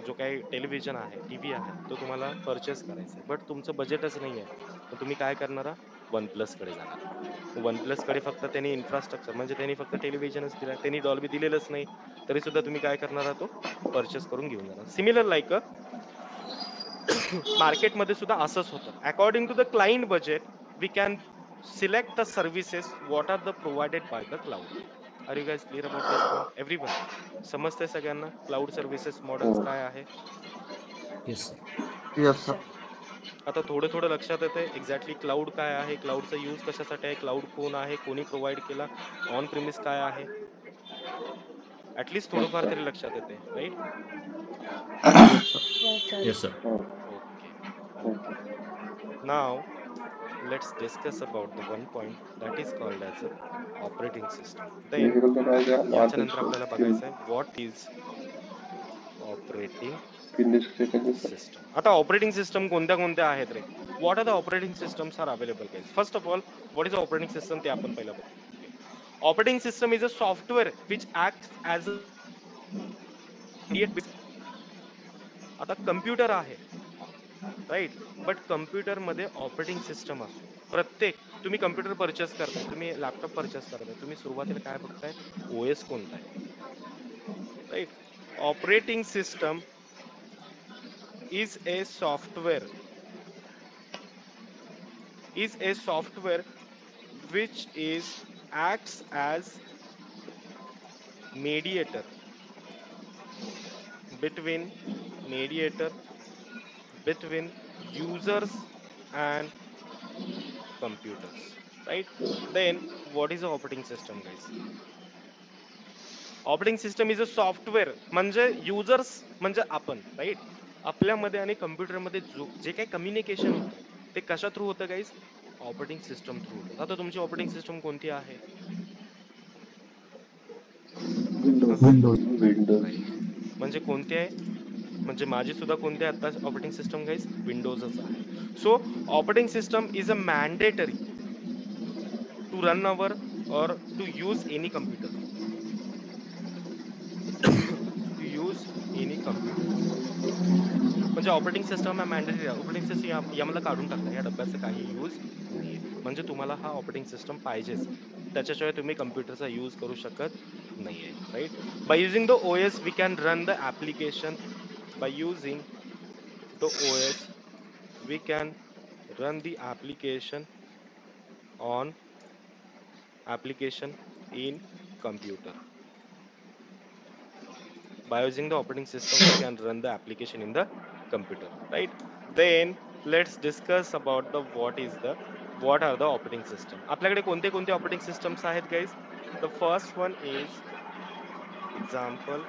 जो काही टेलिव्हिजन आहे, टीव्ही आहे, तो तुम्हाला परचेस करायचा आहे, बट तुमचं बजेटच नाही आहे. मग तुम्ही काय करणार, वन प्लस कडे जाणार. वन प्लस कडे फक्त त्यांनी इन्फ्रास्ट्रक्चर म्हणजे त्यांनी फक्त टेलिव्हिजनच दिलाय, त्यांनी डॉल्बी दिलेलंच नाही, तरी सुद्धा तुम्ही काय करणार, तो परचेस करून घेऊन जाणार. सिमिलर लाईक मार्केटमध्ये सुद्धा असंच होतं. According to the client budget we can select the services what are the provided by the cloud. Are you guys clear about this point? Everyone समजतंय सगळ्यांना क्लाउड सर्व्हिसेस मॉडेल्स काय आहे? Yes, sir. Yes, sir. आता थोडं थोडं लक्षात येते exactly cloud काय आहे, क्लाउडचा यूज कशासाठी आहे, क्लाउड कोण आहे, कोणी प्रोव्हाइड केला, ऑन प्रिमिस काय आहे, ऍटलीस्ट थोडंफार तरी लक्षात येते, right? Yes, sir. Yes, sir. Yes, sir. Okay. Now let's discuss about the one point that is called as a operating system. Then याच्यानंतर आपल्याला बघायचं आहे what is operating system. आता ऑपरेटिंग सिस्टम कोणत्या कोणत्या आहेत रे? What are the operating systems are available guys? First of all, what is operating system ते आपण पहिला बघूया. Operating system is a software which acts as a आता कम्प्युटर आहे, राईट, बट कम्प्युटर मध्ये ऑपरेटिंग सिस्टम असतो. प्रत्येक तुम्ही कम्प्युटर परचेस करताय, तुम्ही लॅपटॉप परचेस करताय, तुम्ही सुरुवातीला काय बघताय, ओएस कोणता आहे, right. Operating system is a software which is acts as mediator between users and computers, right? Then what is the operating system guys? Operating system is a software म्हणजे users म्हणजे आपण, राईट. आपल्यामध्ये आणि कम्प्युटरमध्ये जे काही कम्युनिकेशन होतं ते कशा थ्रू होतं गाईज? ऑपरेटिंग सिस्टम थ्रू होतं. आता तुमची ऑपरेटिंग सिस्टम कोणती आहे? Windows. म्हणजे कोणती आहे? म्हणजे माझी सुद्धा कोणती आहे आता ऑपरेटिंग सिस्टम गाईज? विंडोजच आहे. So operating system is a mandatory to run our or to use any computer. To use any computers म्हणजे ऑपरेटिंग सिस्टम हा मॅन्डेटरी आहे. ऑपरेटिंग सिस्टम यामधला काढून टाकला, या डब्याचा काही यूज नाहीये. म्हणजे तुम्हाला हा ऑपरेटिंग सिस्टम पाहिजेच, त्याच्याशिवाय तुम्ही कम्प्युटरचा यूज करू शकत नाहीये, right. By using the OS we can run the application. By using the OS we can run the application in computer. by using the operating system we can run the application in the computer, right? Then let's discuss about the what are the operating system. आपल्याकडे कोणते कोणते operating systems आहेत guys? The first one is example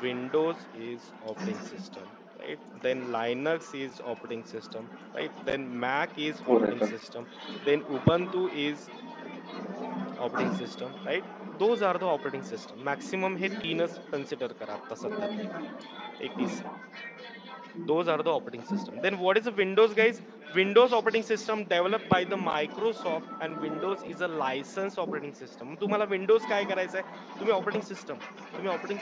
Windows is operating system, right? Then Linux is operating system, right? Then Mac is हो operating रहता. system. Then Ubuntu is operating system, right? Those are the operating system. Maximum हे तीनच consider करा आता सध्या तरी. etc. Those are the operating system. Then what is the Windows, guys? Windows operating system developed by the Microsoft, and Windows is a licensed operating system. तुम्हाला Windows काय करायचं आहे? तुम्ही ऑपरेटिंग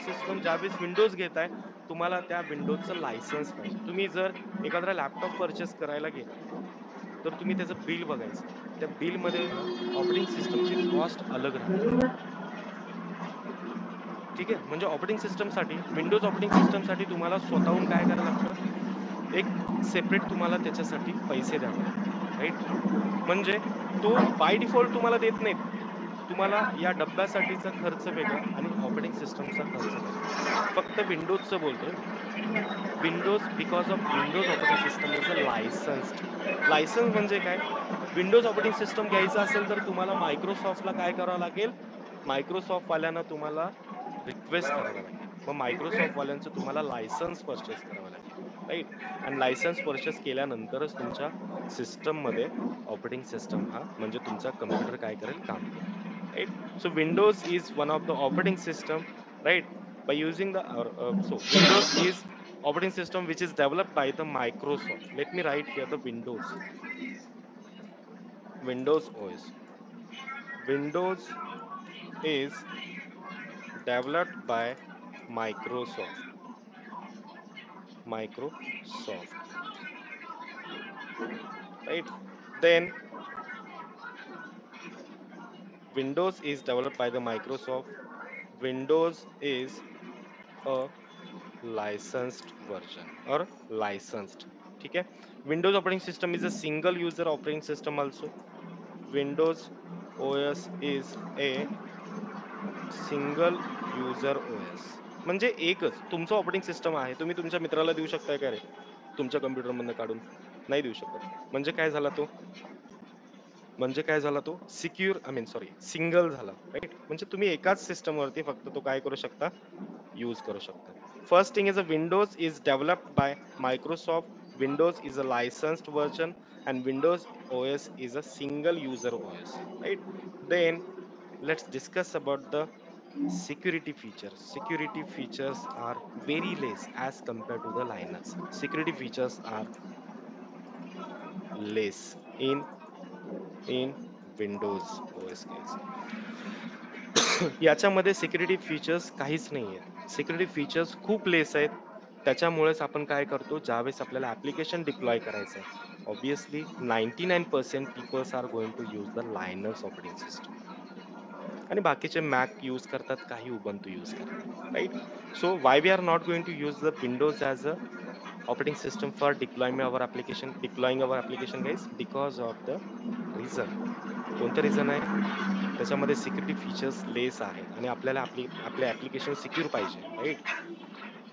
सिस्टम ज्यावेळेस विंडोज घेताय, तुम्हाला त्या विंडोजचं लायसन्स पाहिजे. तुम्ही जर एखादा लॅपटॉप परचेस करायला गेला, तर तुम्ही त्याचं बिल बघायचं. त्या बिल मध्ये ऑपरेटिंग सिस्टमची कॉस्ट अलग राहते. ठीक आहे, म्हणजे ऑपरेटिंग सिस्टमसाठी विंडोज ऑपरेटिंग सिस्टमसाठी तुम्हाला स्वतःहून काय करायला लागतं, एक सेपरेट तुम्हाला त्याच्यासाठी पैसे द्यावे लागतात, राईट? म्हणजे तो बाय डिफॉल्ट तुम्हाला देत नाहीत. तुम्हाला या डब्यासाठीचा खर्च वेगळा आणि ऑपरेटिंग सिस्टमचा खर्च वेगळा. फक्त विंडोजचं बोलतोय मी. Windows because of Windows operating system is a licensed. License म्हणजे काय? विंडोज ऑपरेटिंग सिस्टम घ्यायचं असेल तर तुम्हाला मायक्रोसॉफ्टला काय करावं लागेल? मायक्रोसॉफ्ट वाल्यांना तुम्हाला रिक्वेस्ट करावं लागेल. मग मायक्रोसॉफ्ट वाल्यांचं तुम्हाला लायसन्स परचेस करावं लागेल, राईट? आणि लायसन्स परचेस केल्यानंतरच तुमच्या सिस्टम मध्ये ऑपरेटिंग सिस्टम हा म्हणजे तुमचा कम्प्युटर काय करेल, काम करेल, right? So Windows is one of the operating system, right? By using the so Windows is operating system which is developed by the Microsoft. Let me write here the Windows OS. Windows is developed by Microsoft, right? Then Windows is developed by the Microsoft. Windows is a licensed version or licensed. ठीक है? Windows operating system is a single user operating system also. Windows OS is a single user OS. म्हणजे एकच तुमचं operating system आहे. तुम्ही तुमच्या मित्राला देऊ शकताय का रे? तुमच्या कम्प्युटर मधनं काढून नाही देऊ शकत. म्हणजे काय झाला तो? सिक्युअर सिंगल झाला, राईट? म्हणजे तुम्ही एकाच सिस्टम वरती फक्त तो काय करू शकता, यूज करू शकता. First thing is a Windows is developed by Microsoft. Windows is a licensed version and Windows OS is a single user OS, right? Then let's discuss about the security features. Security features are very less as compared to the Linux. Security features are less in Windows OS, guys. याच्यामध्ये security features काहीच नाही आहेत. Security features खूप लेस आहेत. त्याच्यामुळेच आपण काय करतो, ज्यावेळेस आपल्याला ऍप्लिकेशन डिप्लॉय करायचं आहे, obviously 99% peoples are going to use the Linux operating system. आणि बाकीचे मॅक यूज करतात, काही उबंतू यूज करतात, right? So why we are not going to use the Windows as a operating system for deploying our application, guys, because of the reason. कोणतं reason आहे? त्याच्यामध्ये security features लेस आहेत आणि आपल्याला आपले ऍप्लिकेशन सिक्युअर पाहिजे, right?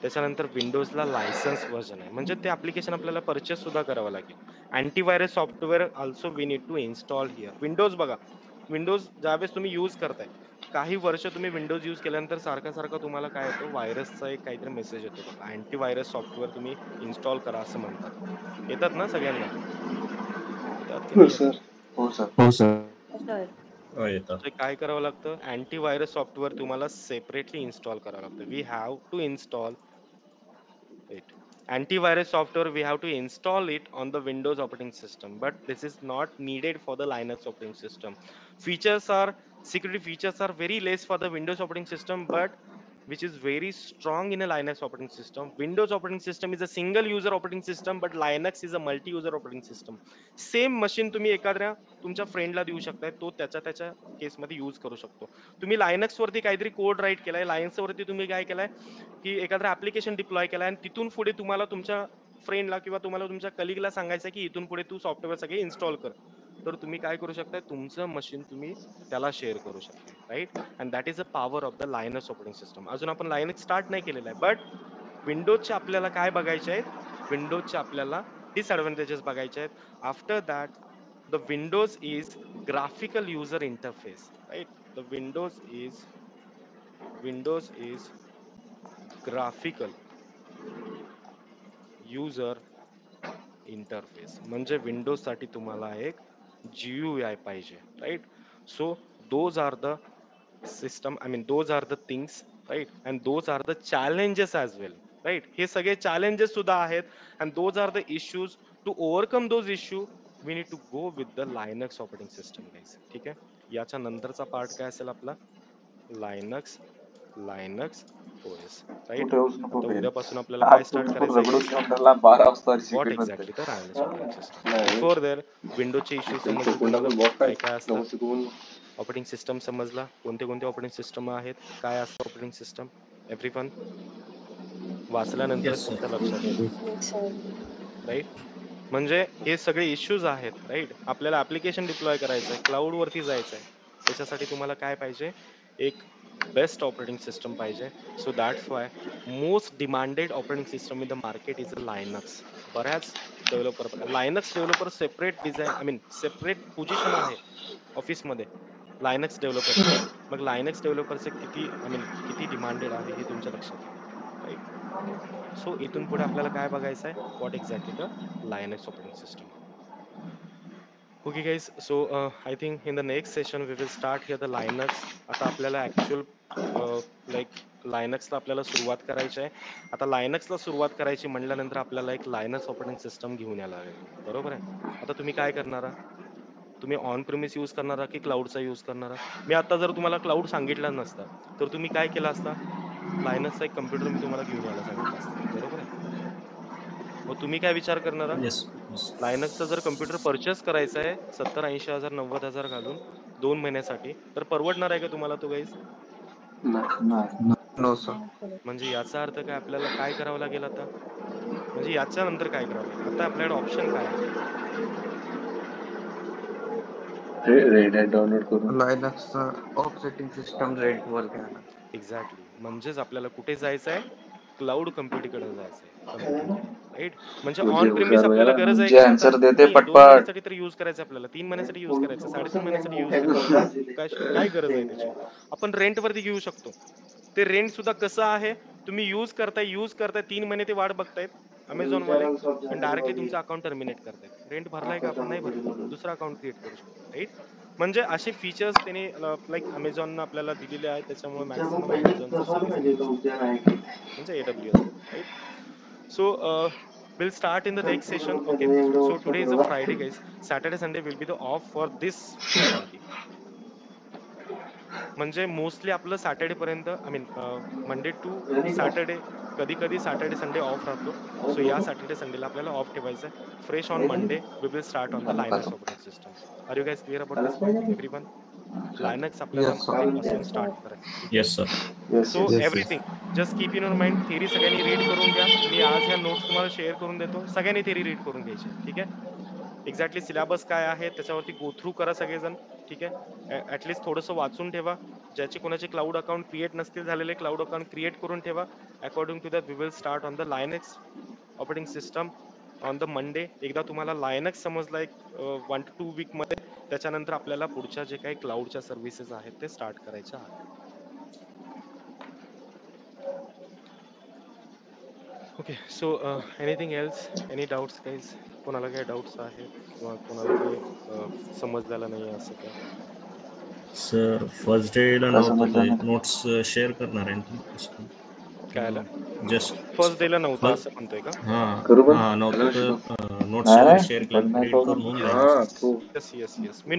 त्याच्यानंतर विंडोजला लायसन्स वर्जन आहे, म्हणजे ते ऍप्लिकेशन आपल्याला परचेस सुद्धा करावं लागेल. Antivirus software also we need to install here. Windows बघा, विंडोज ज्यावेळेस तुम्ही यूज करताय, काही वर्ष तुम्ही विंडोज यूज केल्यानंतर सारखा तुम्हाला काय येतो, व्हायरसचा एक काहीतरी मेसेज येतो बघा, अँटीव्हायरस सॉफ्टवेअर तुम्ही इन्स्टॉल करा असं म्हणतात. येतात ना सगळ्यांना? येतात की हो नाही येत? सर. हो सर. हो सर. सर. येतात. ते काय करावं लागतं, अँटीव्हायरस सॉफ्टवेअर तुम्हाला सेपरेटली इन्स्टॉल करावं लागतं. We have to install it. Antivirus software we have to install it on the Windows operating system, but this is not needed for the Linux operating system. Security features are very less for the Windows operating system, but which is very strong in a Linux operating system. Windows operating system is a single user operating system, but Linux is a multi user operating system. Same machine तुम्ही एखाद्या तुमच्या फ्रेंडला देऊ शकताय, तो त्याच्या केसमध्ये use करू शकतो. तुम्ही लायनक्स वरती काहीतरी कोड राईट केलाय, लायनक्स वरती तुम्ही काय केलाय की एखादा ऍप्लिकेशन डिप्लॉय केला आणि तिथून पुढे तुम्हाला तुमच्या फ्रेंडला किंवा तुम्हाला तुमच्या कलिगला सांगायचं की इथून पुढे तू सॉफ्टवेअर सगळे इन्स्टॉल कर, तर तुम्ही काय करू शकता, तुमचं मशीन तुम्ही त्याला शेअर करू शकता. Right, and that is a power of the Linux operating system. अजून आपण लायनक्स स्टार्ट नाही केलेलं आहे, बट विंडोजचे आपल्याला काय बघायचे आहेत, विंडोजचे आपल्याला डिसएडव्हान्टेजेस बघायचे आहेत. After that the Windows is graphical user interface, right. The Windows is graphical user interface. म्हणजे विंडोज साठी तुम्हाला एक GUI पाहिजे, right. So those are the system, I mean those are the things, right, and those are the challenges as well, right. हे सगळे challenges सुद्धा आहेत, and those are the issues. To overcome those issue we need to go with the Linux operating system guys. ठीक आहे. याच्या नंतरचा part काय असेल आपला, लायनक्स OS, तू राईट. ठेवूच नको आता बेल. उद्यापासून आपल्याला आज काय तू स्टार्ट नुसतं करायचं रगडूच आहे, घेऊन राहिला 12 वाजता व्हॉट शिकेल नंतर. Exactly the Linux operating system. Before there विंडोजचे इश्यू समजले तुम्हाला, काय काय असतं. ऑपरेटिंग सिस्टम समजला, कोणते कोणते ऑपरेटिंग सिस्टम आहेत, काय असतं ऑपरेटिंग सिस्टम. एव्हरीवन वाचल्यानंतरच Yes, sir. तुमच्या लक्षात येईल, Yes, sir. राईट. म्हणजे हे सगळे इश्यूज आहेत, राईट. आपल्याला ऍप्लिकेशन डिप्लॉय करायचं आहे, क्लाउड वरती जायचं आहे, त्याच्यासाठी तुम्हाला काय पाहिजे, एक बेस्ट ऑपरेटिंग सिस्टम पाहिजे. So that's why most demanded operating system in the market is a Linux. बऱ्याच developer, Linux developer separate design, I mean separate position आहे ऑफिसमध्ये लायनक्स डेव्हलपरची. मग लायनक्स डेव्हलपरचे किती, आय मीन किती डिमांडेड आहे हे तुमच्या लक्षात येईल, राईट. सो इथून पुढे आपल्याला काय बघायचं आहे, what exactly the Linux operating system. Okay guys, so I think in the next session we will start here the Linux. आता आपल्याला ऍक्च्युअल लाईक लायनक्सला आपल्याला सुरुवात करायची आहे. आता लायनक्सला सुरुवात करायची म्हटल्यानंतर आपल्याला एक लायनक्स ऑपरेटिंग सिस्टम घेऊन यायला लागेल, बरोबर आहे. आता तुम्ही काय करणार, तुम्ही ऑन प्रिमिस यूज करणारा की क्लाउडचा यूज करणारा. मी आता जर तुम्हाला क्लाउड सांगितला नसता तर तुम्ही काय केलं असता, लायनसचा एक कम्प्युटर मी तुम्हाला घेऊन यायला सांगितलं असतं, बरोबर आहे. मग तुम्ही काय विचार करणार, Yes. Yes. लायनक्सचा जर कम्प्युटर परचेस करायचा आहे 70-80 हजार 90,000 घालून 2 महिन्यासाठी, तर परवडणार आहे का तुम्हाला तो गाईज. नाही. No, sir. म्हणजे याचा अर्थ काय, आपल्याला काय करावं लागेल आता, म्हणजे याच्या नंतर काय करावं लागेल. आता आपल्याकडे ऑप्शन काय आहे, रेड हॅट डाउनलोड करून Linux ऑपरेटिंग सिस्टम रेंट वर घ्यायला. एक्झॅक्टली. म्हणजेच आपल्याला कुठे जायचं आहे, क्लाउड कम्प्युटिंगकडे जायचं आहे, कम्प्युटिंगकडे, राईट. म्हणजे ऑन प्रिमिस आपल्याला गरज आहे जे का आता, आन्सर देते नाही 2 पटपट. महिन्यासाठी तर यूज करायचं आपल्याला, 3 महिन्यासाठी यूज करायचं, 3.5 महिन्यासाठी यूज करायचं, काय काय गरज आहे त्याची. आपण रेंट वरती घेऊ शकतो. ते रेंट सुद्धा कसं आहे, तुम्ही यूज करताय 3 महिने ते वाट बघतायत अमेझॉन वाले, आणि डायरेक्टली तुमचं अकाउंट टर्मिनेट करतायत. रेंट भरलाय का, आपण नाही भरलं, दुसरा अकाउंट क्रिएट करू शकतो, राईट. म्हणजे असे फीचर्स त्याने लाईक अमेझॉननं आपल्याला दिलेले आहेत, त्याच्यामुळे मॅक्सिमम अमेझॉनचा सर्व्हिस यूज करतो, म्हणजे AWS, right. So we'll start in the next session. Okay, so today is a Friday guys, Saturday Sunday will be the off for this faculty. म्हणजे मोस्टली आपलं Saturday पर्यंत, I mean Monday to Saturday, कधी कधी Saturday Sunday off राहतो. So या Saturday संडेला आपल्याला off ठेवायचं आहे. Fresh on Monday we will start on the Linux operating system. Are you guys clear about this point everyone. Linux आपल्याला Yes, sir. उद्यापासून Yes, स्टार्ट sir. करायचं, ठीक आहे. Yes, sir. So Yes, yes. Everything just keep in your mind. Theory सगळ्यांनी read करून घ्या. मी आज ह्या नोट्स तुम्हाला शेअर करून देतो, सगळ्यांनी थेरी रीड करून घ्यायची, ठीक आहे. एक्झॅक्टली सिलेबस काय आहे त्याच्यावरती गो थ्रू करा सगळेजण, ठीक आहे. ऍटलीस्ट थोडंसं वाचून ठेवा. ज्याचे कोणाचे क्लाउड अकाउंट क्रिएट नसतील झालेले, क्लाउड अकाउंट क्रिएट करून ठेवा. According to that we will start on the Linux operating system on the Monday. एकदा तुम्हाला लायनक्स समजला एक 1 to 2 वीक मध्ये, त्याच्यानंतर आपल्याला पुढच्या जे काही क्लाउडच्या सर्व्हिसेस आहेत ते स्टार्ट करायच्या आहेत. Okay, so anything else, any doubts guys, कोणाला काही डाऊट्स आहेत किंवा कोणाला काही समजलेलं नाही आहे असं काय. सर फर्स्ट डेला काय नव्हतं समजलं ते नाही. नोट्स शेअर करणार आहे ना काय आलं, जस्ट फर्स्ट डेला नव्हता असं म्हणतोय का. करू पण? नव्हतं तर नोट्स नाही, वगैरे शेअर पण केले नाही रीड करू. करून होऊन जाईल. यस यस यस, मी